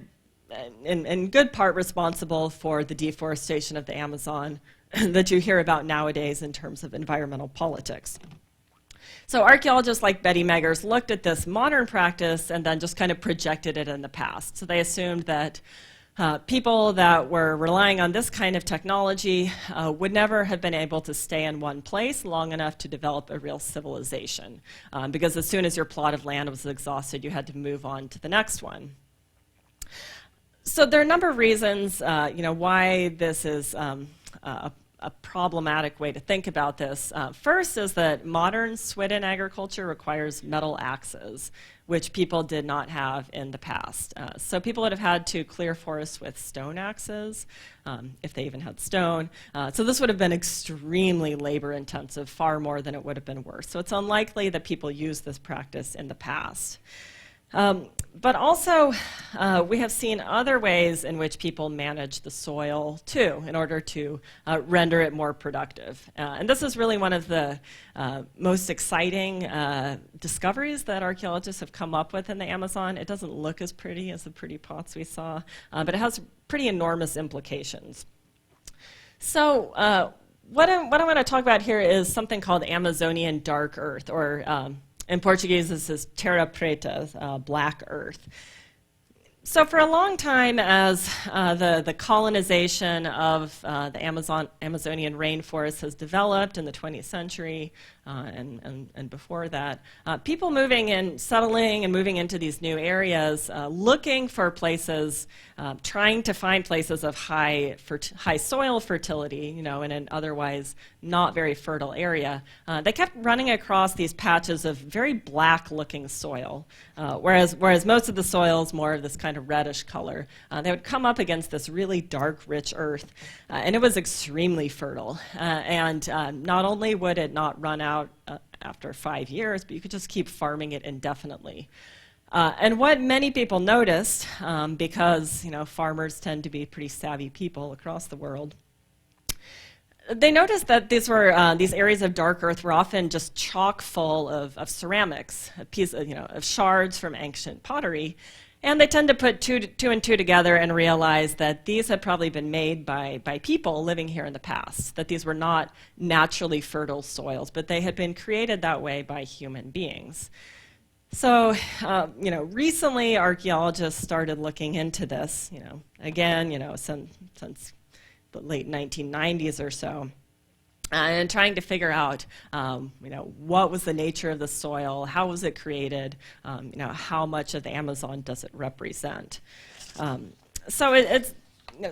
in good part responsible for the deforestation of the Amazon that you hear about nowadays in terms of environmental politics. So archaeologists like Betty Meggers looked at this modern practice and then just kind of projected it in the past. So they assumed that people that were relying on this kind of technology would never have been able to stay in one place long enough to develop a real civilization. Because as soon as your plot of land was exhausted, you had to move on to the next one. So there are a number of reasons, why this is a problematic way to think about this. First is that modern swidden agriculture requires metal axes, which people did not have in the past. So people would have had to clear forests with stone axes, if they even had stone. So this would have been extremely labor intensive, far more than it would have been worth. So it's unlikely that people used this practice in the past. But also, we have seen other ways in which people manage the soil, too, in order to render it more productive. And this is really one of the most exciting discoveries that archaeologists have come up with in the Amazon. It doesn't look as pretty as the pretty pots we saw, but it has pretty enormous implications. So what I want to talk about here is something called Amazonian dark earth, or in Portuguese this is terra preta, black earth. So for a long time, as the colonization of the Amazonian rainforest has developed in the 20th century and before that, people moving and settling and moving into these new areas, looking for places, trying to find places of high soil fertility, in an otherwise not very fertile area, they kept running across these patches of very black-looking soil, whereas most of the soil is more of this kind of reddish color. They would come up against this really dark, rich earth, and it was extremely fertile. And not only would it not run out after 5 years, but you could just keep farming it indefinitely. And what many people noticed, because farmers tend to be pretty savvy people across the world, they noticed that these areas of dark earth were often just chock full of ceramics, of shards from ancient pottery. And they tend to put two and two together and realize that these had probably been made by people living here in the past, that these were not naturally fertile soils, but they had been created that way by human beings. So, recently archaeologists started looking into this, again, since the late 1990s or so. And trying to figure out, what was the nature of the soil, how was it created, how much of the Amazon does it represent. So it's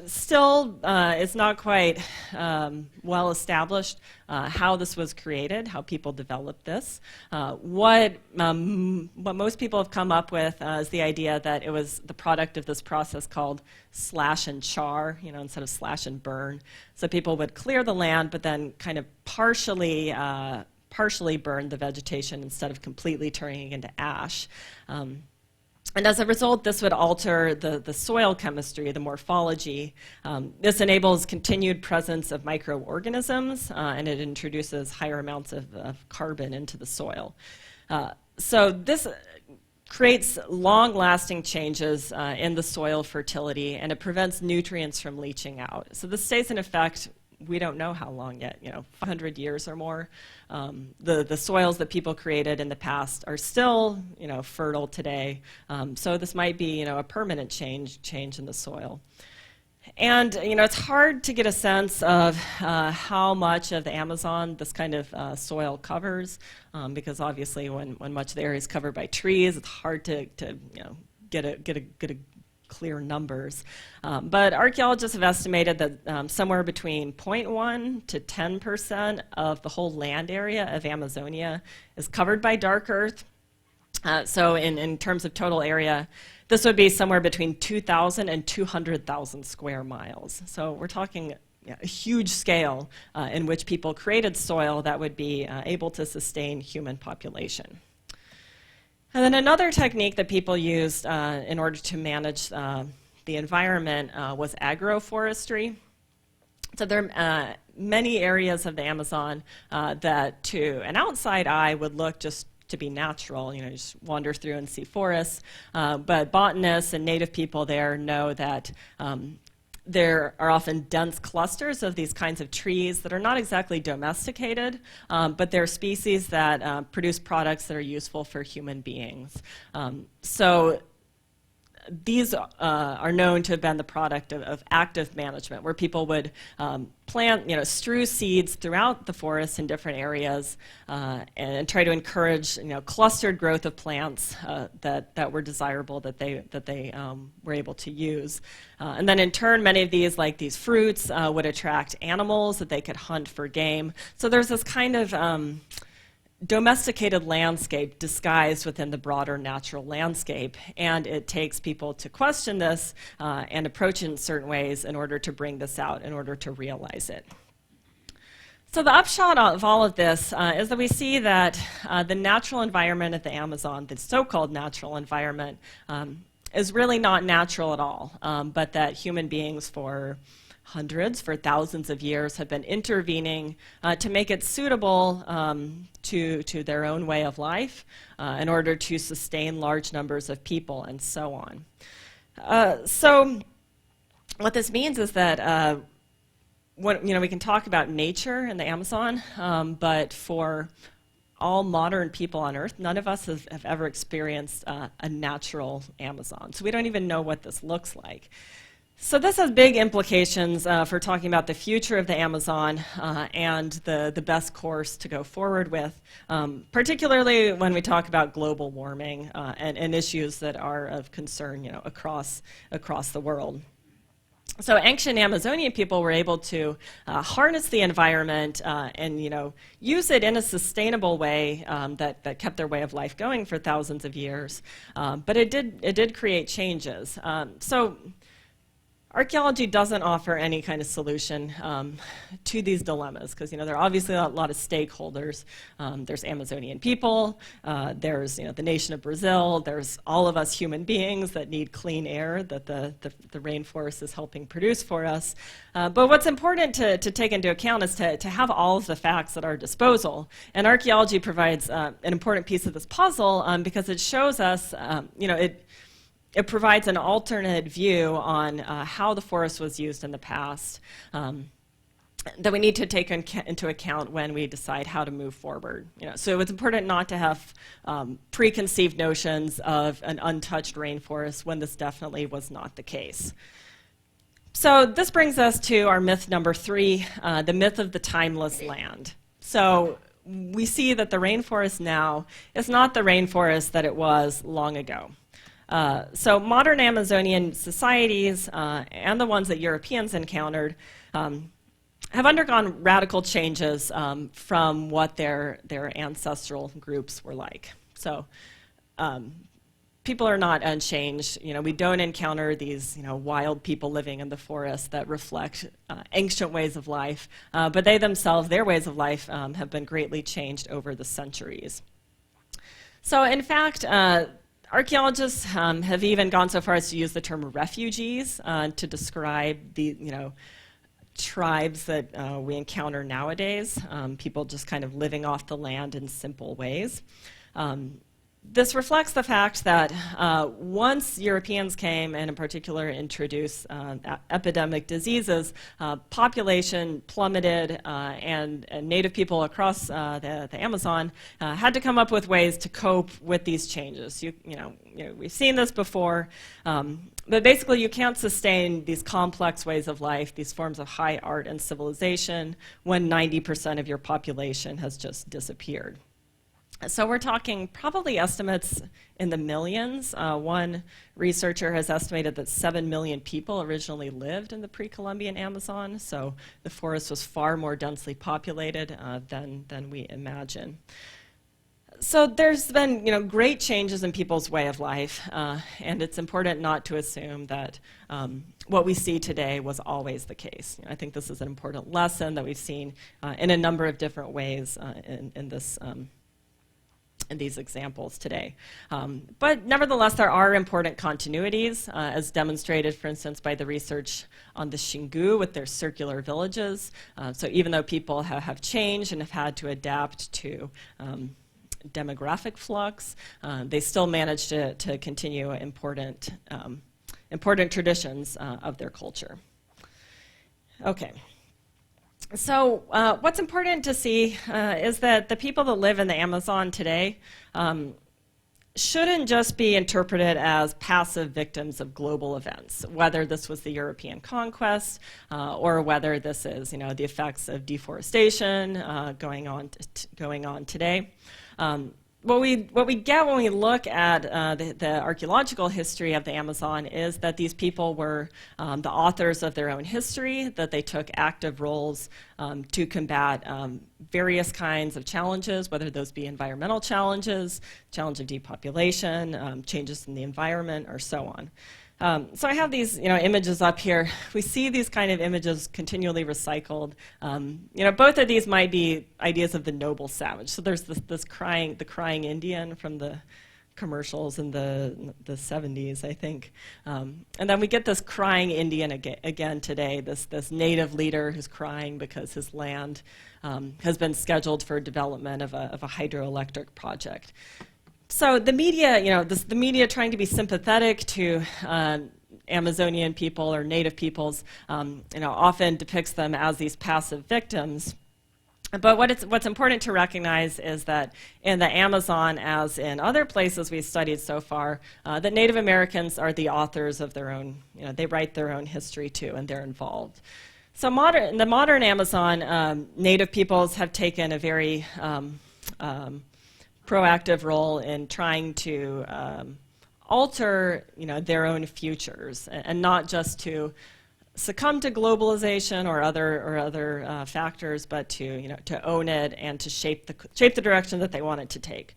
still, it's not quite well established how this was created, how people developed this. What most people have come up with is the idea that it was the product of this process called slash and char, instead of slash and burn. So people would clear the land, but then kind of partially burn the vegetation instead of completely turning it into ash. And as a result, this would alter the soil chemistry, the morphology. This enables continued presence of microorganisms, and it introduces higher amounts of carbon into the soil. So this creates long-lasting changes in the soil fertility, and it prevents nutrients from leaching out. So this stays in effect. We don't know how long yet, 500 years or more. The soils that people created in the past are still, fertile today. So this might be, a permanent change in the soil. And, it's hard to get a sense of how much of the Amazon this kind of soil covers, because obviously when much of the area is covered by trees, it's hard to get a clear numbers. But archaeologists have estimated that somewhere between 0.1 to 10% of the whole land area of Amazonia is covered by dark earth. So in terms of total area, this would be somewhere between 2,000 and 200,000 square miles. So we're talking a huge scale in which people created soil that would be able to sustain human population. And then another technique that people used in order to manage the environment was agroforestry. So there are many areas of the Amazon that to an outside eye would look just to be natural, just wander through and see forests. But botanists and native people there know that there are often dense clusters of these kinds of trees that are not exactly domesticated, but they're species that produce products that are useful for human beings. So these are known to have been the product of active management, where people would plant, strew seeds throughout the forest in different areas and try to encourage, clustered growth of plants that were desirable, that they were able to use. And then in turn, many of these, like these fruits, would attract animals that they could hunt for game. So there's this kind of domesticated landscape disguised within the broader natural landscape, and it takes people to question this and approach it in certain ways in order to bring this out, in order to realize it. So the upshot of all of this is that we see that the natural environment of the Amazon, the so-called natural environment, is really not natural at all, but that human beings for thousands of years have been intervening to make it suitable to their own way of life in order to sustain large numbers of people and so on. So what this means is that we can talk about nature in the Amazon, but for all modern people on Earth, none of us have ever experienced a natural Amazon. So we don't even know what this looks like. So this has big implications for talking about the future of the Amazon and the best course to go forward with, particularly when we talk about global warming and issues that are of concern, across the world. So ancient Amazonian people were able to harness the environment and use it in a sustainable way that kept their way of life going for thousands of years. But it did create changes. So archaeology doesn't offer any kind of solution to these dilemmas because there are obviously a lot of stakeholders. There's Amazonian people, there's the nation of Brazil, there's all of us human beings that need clean air that the rainforest is helping produce for us. But what's important to take into account is to have all of the facts at our disposal. And archaeology provides an important piece of this puzzle because it shows us, it provides an alternate view on how the forest was used in the past that we need to take into account when we decide how to move forward. So it's important not to have preconceived notions of an untouched rainforest when this definitely was not the case. So this brings us to our myth number 3, the myth of the timeless land. So we see that the rainforest now is not the rainforest that it was long ago. So modern Amazonian societies and the ones that Europeans encountered have undergone radical changes from what their ancestral groups were like. So people are not unchanged. We don't encounter these wild people living in the forest that reflect ancient ways of life, but they themselves, their ways of life, have been greatly changed over the centuries. So in fact, archaeologists have even gone so far as to use the term refugees to describe the tribes that we encounter nowadays, people just kind of living off the land in simple ways. This reflects the fact that once Europeans came and in particular introduced epidemic diseases, population plummeted and native people across the Amazon had to come up with ways to cope with these changes. We've seen this before, but basically you can't sustain these complex ways of life, these forms of high art and civilization, when 90% of your population has just disappeared. So we're talking probably estimates in the millions. One researcher has estimated that 7 million people originally lived in the pre-Columbian Amazon, so the forest was far more densely populated than we imagine. So there's been great changes in people's way of life, and it's important not to assume that what we see today was always the case. I think this is an important lesson that we've seen in a number of different ways in these examples today. But nevertheless, there are important continuities, as demonstrated, for instance, by the research on the Xingu with their circular villages. So even though people have changed and have had to adapt to demographic flux, they still managed to continue important traditions of their culture. Okay. So what's important to see is that the people that live in the Amazon today shouldn't just be interpreted as passive victims of global events, whether this was the European conquest or whether this is the effects of deforestation going on today. What we get when we look at the archaeological history of the Amazon is that these people were the authors of their own history, that they took active roles to combat various kinds of challenges, whether those be environmental challenges, challenge of depopulation, changes in the environment, or so on. So I have these images up here. We see these kind of images continually recycled. Both of these might be ideas of the noble savage. So there's the crying Indian from the commercials in the 70s, I think. And then we get this crying Indian again today, this native leader who's crying because his land has been scheduled for development of a hydroelectric project. So the media, the media trying to be sympathetic to Amazonian people or native peoples, often depicts them as these passive victims. But what's important to recognize is that in the Amazon, as in other places we've studied so far, that Native Americans are the authors of their own, they write their own history too, and they're involved. So in the modern Amazon, Native peoples have taken a very proactive role in trying to alter, their own futures, and not just to succumb to globalization or other factors, but to own it and to shape the direction that they want it to take.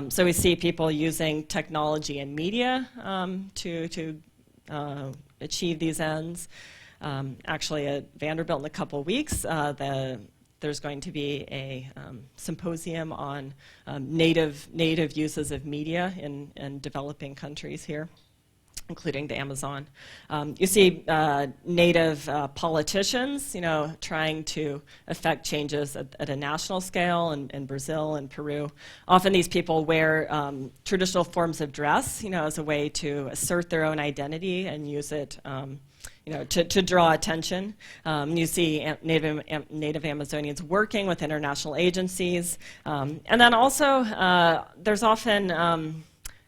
So we see people using technology and media to achieve these ends. Actually, at Vanderbilt in a couple of weeks, there's going to be a symposium on native uses of media in developing countries here, including the Amazon. You see native politicians, trying to affect changes at a national scale in Brazil and Peru. Often these people wear traditional forms of dress, as a way to assert their own identity and use it to draw attention. You see native Amazonians working with international agencies. And then also there's often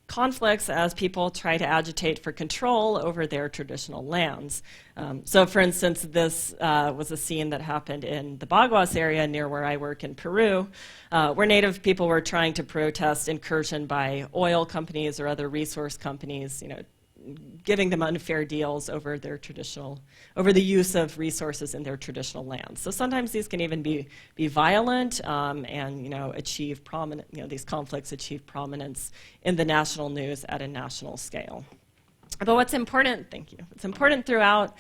conflicts as people try to agitate for control over their traditional lands. So for instance, this was a scene that happened in the Baguas area near where I work in Peru, where native people were trying to protest incursion by oil companies or other resource companies, giving them unfair deals over the use of resources in their traditional lands. So sometimes these can even be violent and achieve prominent. These conflicts achieve prominence in the national news at a national scale. But what's important, thank you. What's important throughout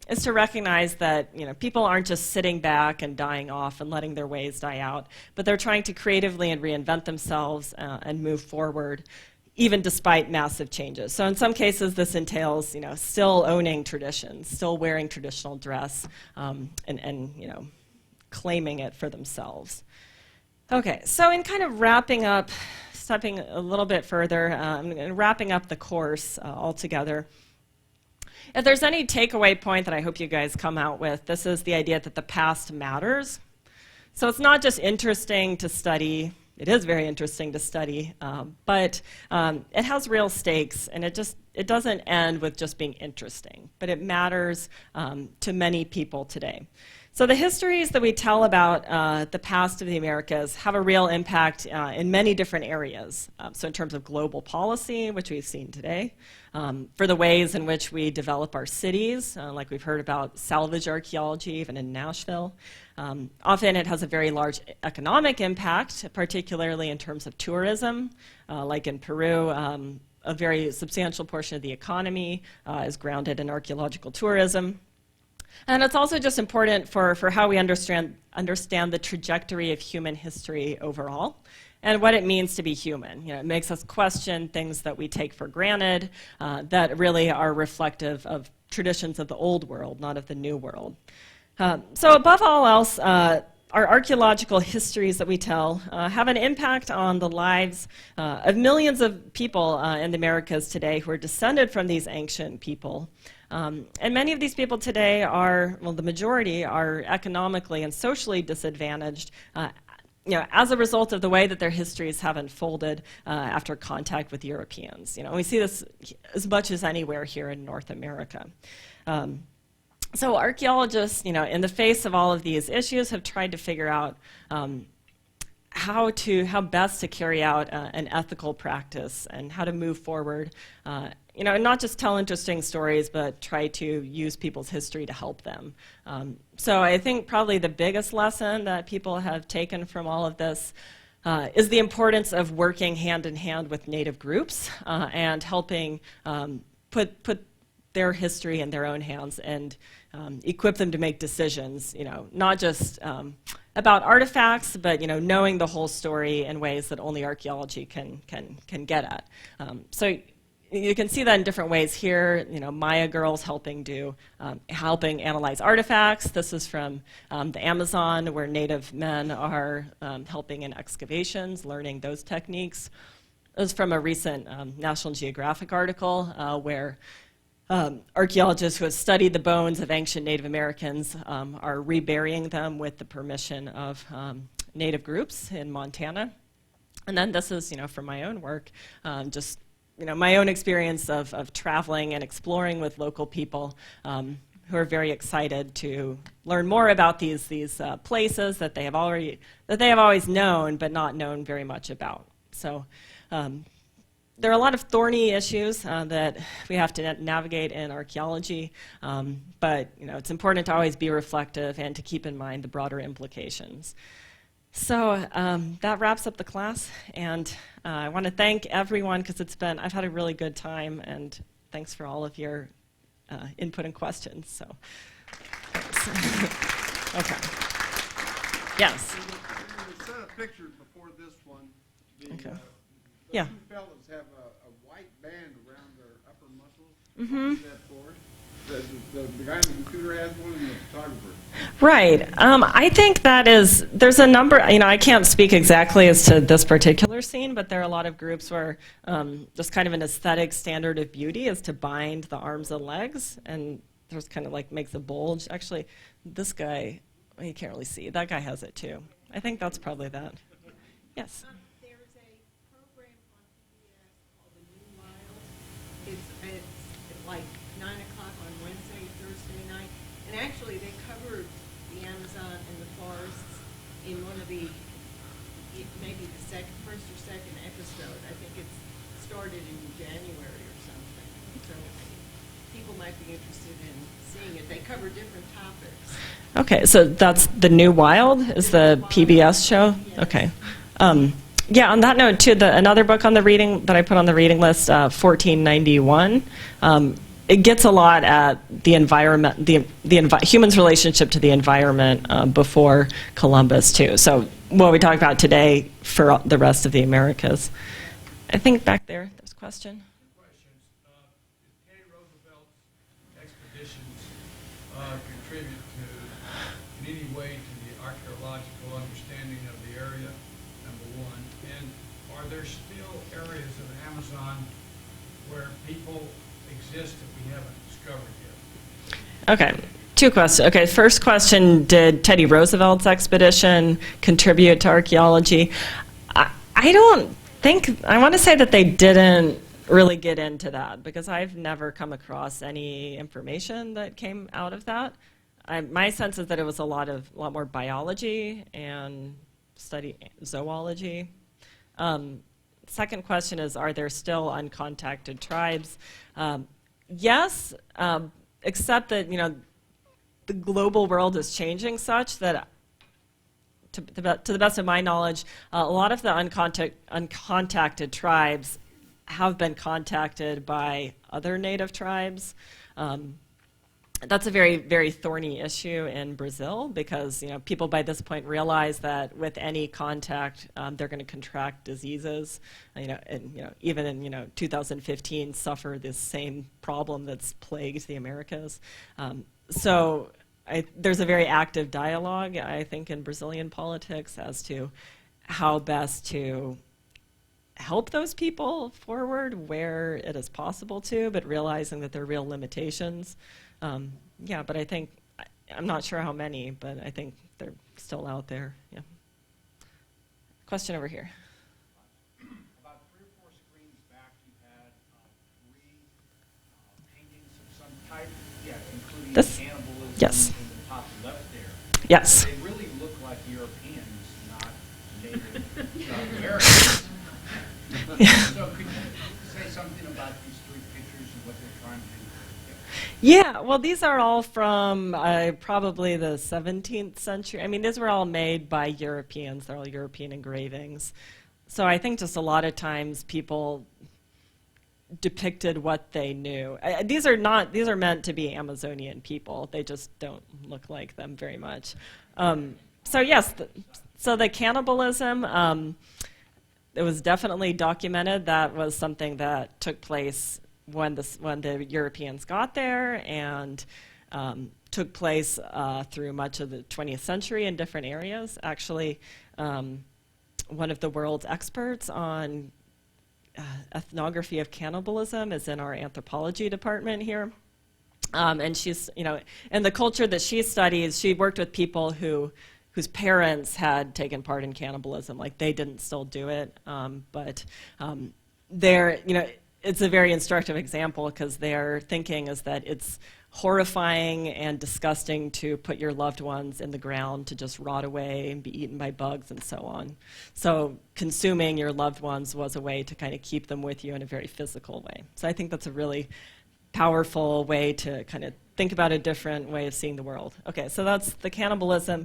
is to recognize that people aren't just sitting back and dying off and letting their ways die out, but they're trying to creatively and reinvent themselves and move forward, even despite massive changes. So in some cases, this entails, still owning traditions, still wearing traditional dress, and claiming it for themselves. Okay, so in kind of wrapping up, stepping a little bit further, wrapping up the course altogether, if there's any takeaway point that I hope you guys come out with, this is the idea that the past matters. So it's not just interesting to study. It is very interesting to study, but it has real stakes, and it doesn't end with just being interesting, but it matters to many people today. So the histories that we tell about the past of the Americas have a real impact in many different areas. So in terms of global policy, which we've seen today, for the ways in which we develop our cities, like we've heard about salvage archaeology, even in Nashville. Often it has a very large economic impact, particularly in terms of tourism. Like in Peru, a very substantial portion of the economy is grounded in archaeological tourism. And it's also just important for how we understand the trajectory of human history overall and what it means to be human. It makes us question things that we take for granted that really are reflective of traditions of the old world, not of the new world. So above all else, our archaeological histories that we tell have an impact on the lives of millions of people in the Americas today who are descended from these ancient people. And many of these people today the majority are economically and socially disadvantaged as a result of the way that their histories have unfolded after contact with Europeans. We see this as much as anywhere here in North America. So archaeologists, in the face of all of these issues, have tried to figure out how best to carry out an ethical practice and how to move forward, and not just tell interesting stories, but try to use people's history to help them. So I think probably the biggest lesson that people have taken from all of this is the importance of working hand in hand with Native groups and helping put their history in their own hands and equip them to make decisions, not just about artifacts, but knowing the whole story in ways that only archaeology can get at. So you can see that in different ways here. Maya girls helping analyze artifacts. This is from the Amazon, where Native men are helping in excavations, learning those techniques. It was from a recent National Geographic article where Archaeologists who have studied the bones of ancient Native Americans are reburying them with the permission of Native groups in Montana. And then this is, from my own work, just my own experience of traveling and exploring with local people who are very excited to learn more about these places that they have always known but not known very much about. So there are a lot of thorny issues that we have to navigate in archaeology, but it's important to always be reflective and to keep in mind the broader implications. So that wraps up the class, and I want to thank everyone because I've had a really good time, and thanks for all of your input and questions. So, okay. Yes. We set a picture before this one. Okay. The two fellows have a white band around their upper muscles. Mm-hmm. What is that for? The guy in the computer has one, and the photographer. Right. I think there's a number, I can't speak exactly as to this particular scene, but there are a lot of groups where just kind of an aesthetic standard of beauty is to bind the arms and legs, and there's kind of like makes a bulge. Actually, this guy, you can't really see. That guy has it too. I think that's probably that. Yes. There's a program on PBS called The New Wild. It's like 9 o'clock on Wednesday, Thursday night. And actually, they covered the Amazon and the forests in one of the, maybe the first or second episode. I think it's started in January or something. So people might be interested in seeing it. They cover different topics. Okay, so that's The New Wild is the PBS show? Yes. Okay. Yeah, on that note, too, another book on the reading that I put on the reading list, 1491, it gets a lot at the environment, humans' relationship to the environment before Columbus, too. So what we talked about today for the rest of the Americas. I think back there's a question. Two questions. Did Teddy Roosevelt's expeditions contribute in any way to the archaeological understanding of the area, number one? And are there still areas of the Amazon where people exist that we haven't discovered yet? Okay, two questions. Okay, first question, did Teddy Roosevelt's expedition contribute to archaeology? I don't think, I want to say that they didn't really get into that because I've never come across any information that came out of that. My sense is that it was a lot more biology and zoology. Second question is, are there still uncontacted tribes? Yes, except that the global world is changing such that, to the best of my knowledge, a lot of the uncontacted tribes have been contacted by other native tribes. That's a very, very thorny issue in Brazil because people by this point realize that with any contact, they're going to contract diseases. And even in 2015, suffer this same problem that's plagued the Americas. So there's a very active dialogue, I think, in Brazilian politics as to how best to help those people forward where it is possible to, but realizing that there are real limitations. Yeah, but I think, I'm not sure how many, but I think they're still out there. Yeah. Question over here. About 3 or 4 screens back, you had 3 paintings of some type, including This? cannibalism Yes. in the top left there. Yes. They really look like Europeans, not native Americans. So could you say something about these 3 pictures and what they're trying to do? Yeah, well, these are all from probably the 17th century. I mean, these were all made by Europeans. They're all European engravings. So I think just a lot of times people depicted what they knew. These are meant to be Amazonian people. They just don't look like them very much. So yes, so the cannibalism, it was definitely documented. That was something that took place when the Europeans got there and took place through much of the 20th century in different areas. Actually, one of the world's experts on ethnography of cannibalism is in our anthropology department here. And she's, in the culture that she studies, she worked with people whose parents had taken part in cannibalism, like they didn't still do it, but they're, it's a very instructive example because their thinking is that it's horrifying and disgusting to put your loved ones in the ground to just rot away and be eaten by bugs and so on. So consuming your loved ones was a way to kind of keep them with you in a very physical way. So I think that's a really powerful way to kind of think about a different way of seeing the world. Okay, so that's the cannibalism.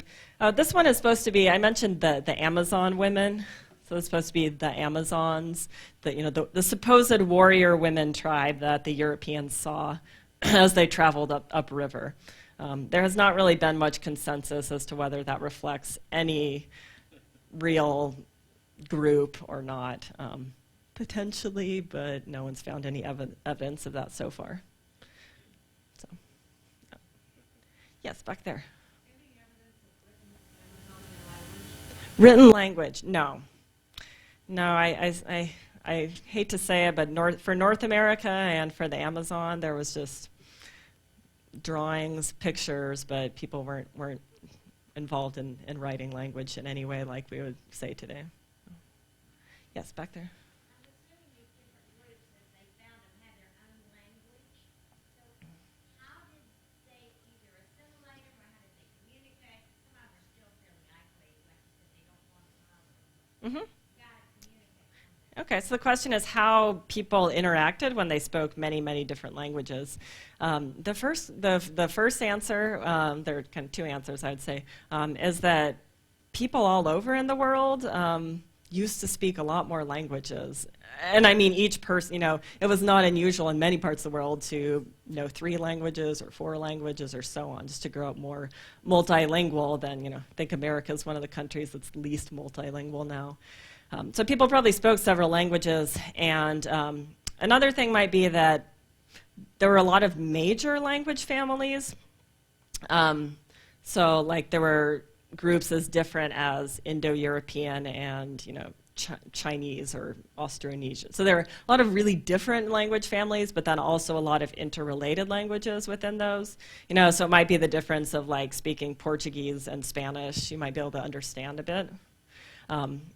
This one is supposed to be, I mentioned the Amazon women. So it's supposed to be the Amazons, the supposed warrior women tribe that the Europeans saw as they traveled upriver. There has not really been much consensus as to whether that reflects any real group or not. Potentially, but no one's found any evidence of that so far. So, yeah. Yes, back there. Any evidence of written language? Written language, no. I hate to say it, but for North America and for the Amazon, there was just drawings, pictures, but people weren't involved in writing language in any way like we would say today. Yes, back there. Mm-hmm. Okay, so the question is how people interacted when they spoke many, many different languages. The first answer, there are kind of two answers I would say, is that people all over in the world used to speak a lot more languages. And I mean each person, it was not unusual in many parts of the world to know 3 languages or 4 languages or so on, just to grow up more multilingual than, I think America is one of the countries that's least multilingual now. So people probably spoke several languages, and another thing might be that there were a lot of major language families. So like there were groups as different as Indo-European and Chinese or Austronesian. So there are a lot of really different language families, but then also a lot of interrelated languages within those. So it might be the difference of like speaking Portuguese and Spanish. You might be able to understand a bit.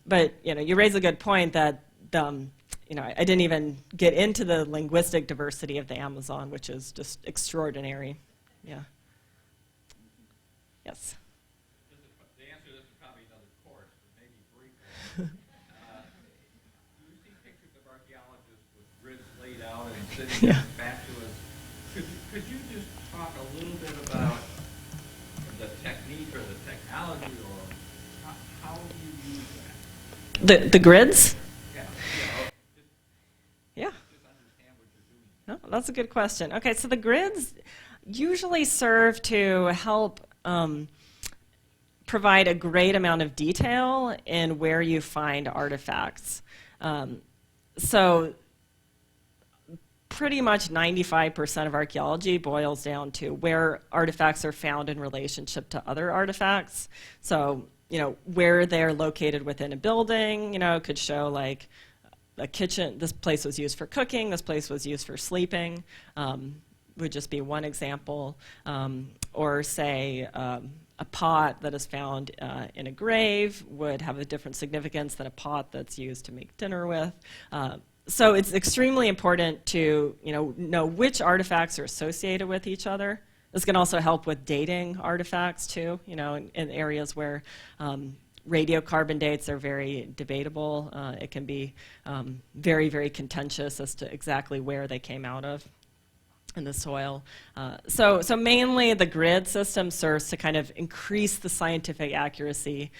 But you raise a good point that I didn't even get into the linguistic diversity of the Amazon, which is just extraordinary. Yeah. Yes. The answer to this is probably another course, but maybe briefly. You see pictures of archaeologists with grids laid out and sitting Yeah. spatulas. Could you just talk a little bit about the technique or the technology, or how you use that? The grids? Yeah. Yeah. Just understand what you're doing. No, that's a good question. Okay, so the grids usually serve to help provide a great amount of detail in where you find artifacts. So pretty much 95% of archaeology boils down to where artifacts are found in relationship to other artifacts. So, where they're located within a building, could show like a kitchen, this place was used for cooking, this place was used for sleeping, would just be one example. Or say a pot that is found in a grave would have a different significance than a pot that's used to make dinner with. So it's extremely important to know which artifacts are associated with each other. This can also help with dating artifacts too, in areas where radiocarbon dates are very debatable. It can be very, very contentious as to exactly where they came out of in the soil. So mainly the grid system serves to kind of increase the scientific accuracy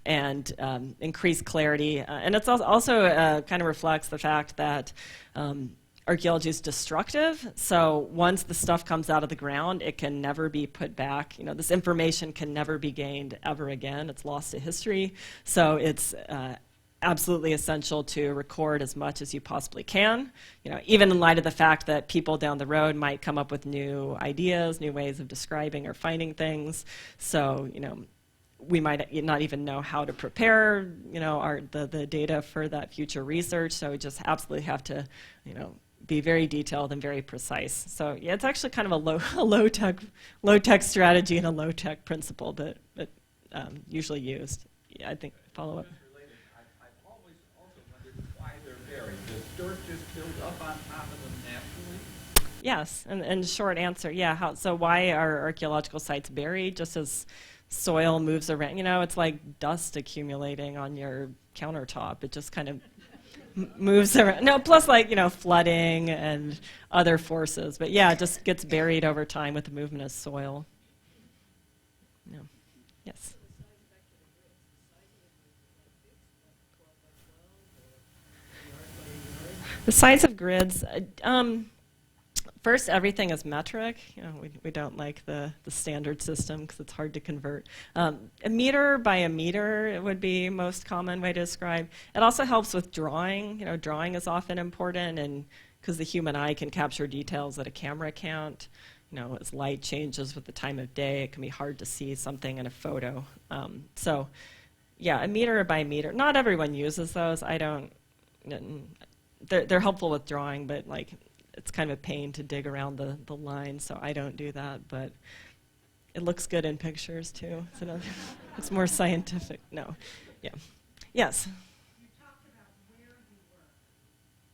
and increase clarity. And it's also kind of reflects the fact that archaeology is destructive. So once the stuff comes out of the ground, it can never be put back. This information can never be gained ever again. It's lost to history. So it's absolutely essential to record as much as you possibly can, even in light of the fact that people down the road might come up with new ideas, new ways of describing or finding things. So, we might not even know how to prepare, the data for that future research. So we just absolutely have to, be very detailed and very precise. So yeah, it's actually kind of a low tech strategy and a low tech principle, but usually used. Yeah, I think follow up. Related, I've always also wondered why they're buried. Does dirt just build up on top of them naturally? Yes, and short answer, yeah. So why are archaeological sites buried? Just as soil moves around, it's like dust accumulating on your countertop. It just kind of moves around. No, plus flooding and other forces. But yeah, it just gets buried over time with the movement of soil. No. Yes. The size of grids. First, everything is metric. We don't like the standard system because it's hard to convert. A meter by a meter would be most common way to describe. It also helps with drawing. Drawing is often important, and because the human eye can capture details that a camera can't. As light changes with the time of day, it can be hard to see something in a photo. So, yeah, a meter by meter. Not everyone uses those. I don't. They're helpful with drawing, but it's kind of a pain to dig around the line, so I don't do that, but it looks good in pictures too. It's more scientific. No. Yeah. Yes? You talked about where you work,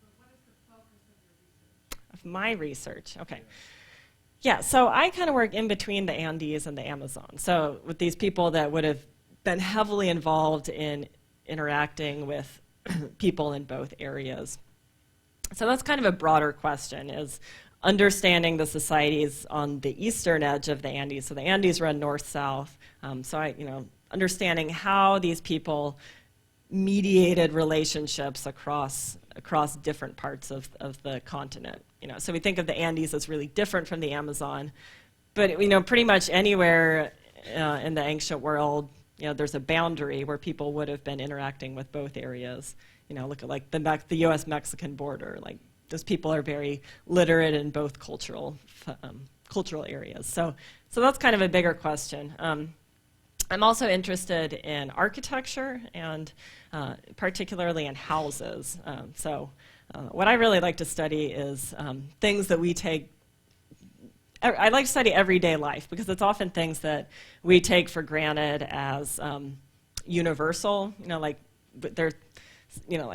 but what is the focus of your research? Of my research, okay. Yeah, so I kind of work in between the Andes and the Amazon. So with these people that would have been heavily involved in interacting with people in both areas. So that's kind of a broader question, is understanding the societies on the eastern edge of the Andes. So the Andes run north-south. Understanding how these people mediated relationships across different parts of the continent. So we think of the Andes as really different from the Amazon, but pretty much anywhere in the ancient world, there's a boundary where people would have been interacting with both areas. Look at the U.S.-Mexican border. Those people are very literate in both cultural areas. So that's kind of a bigger question. I'm also interested in architecture and particularly in houses. What I really like to study is things that we take. I like to study everyday life because it's often things that we take for granted as universal.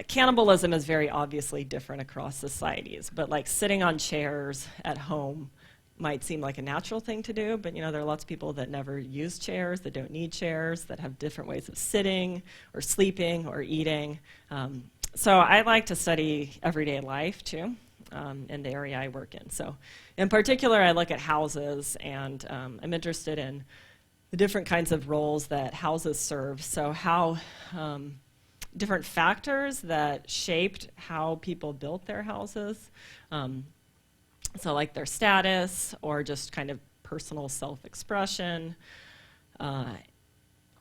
Cannibalism is very obviously different across societies, but sitting on chairs at home might seem like a natural thing to do, but there are lots of people that never use chairs, that don't need chairs, that have different ways of sitting or sleeping or eating. So I like to study everyday life too, in the area I work in. So in particular, I look at houses, and I'm interested in the different kinds of roles that houses serve. So how different factors that shaped how people built their houses. So their status or just kind of personal self-expression.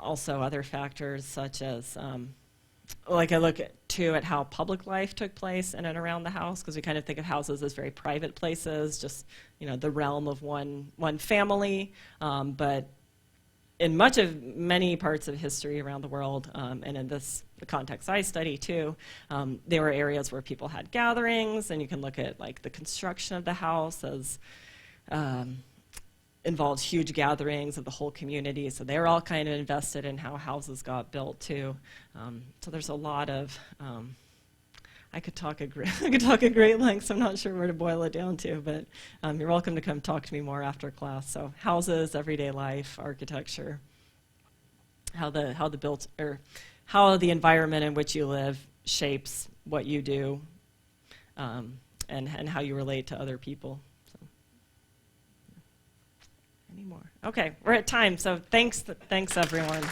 Also other factors such as, I look at how public life took place in and around the house, because we kind of think of houses as very private places, just the realm of one family. But in many parts of history around the world, and in the context I study too, there were areas where people had gatherings, and you can look at the construction of the house as involves huge gatherings of the whole community. So they're all kind of invested in how houses got built too. So there's a lot of I could talk at great lengths. I'm not sure where to boil it down to, but you're welcome to come talk to me more after class. So houses, everyday life, architecture, how the environment in which you live shapes what you do, and how you relate to other people. So, any more? Okay, we're at time. So thanks everyone.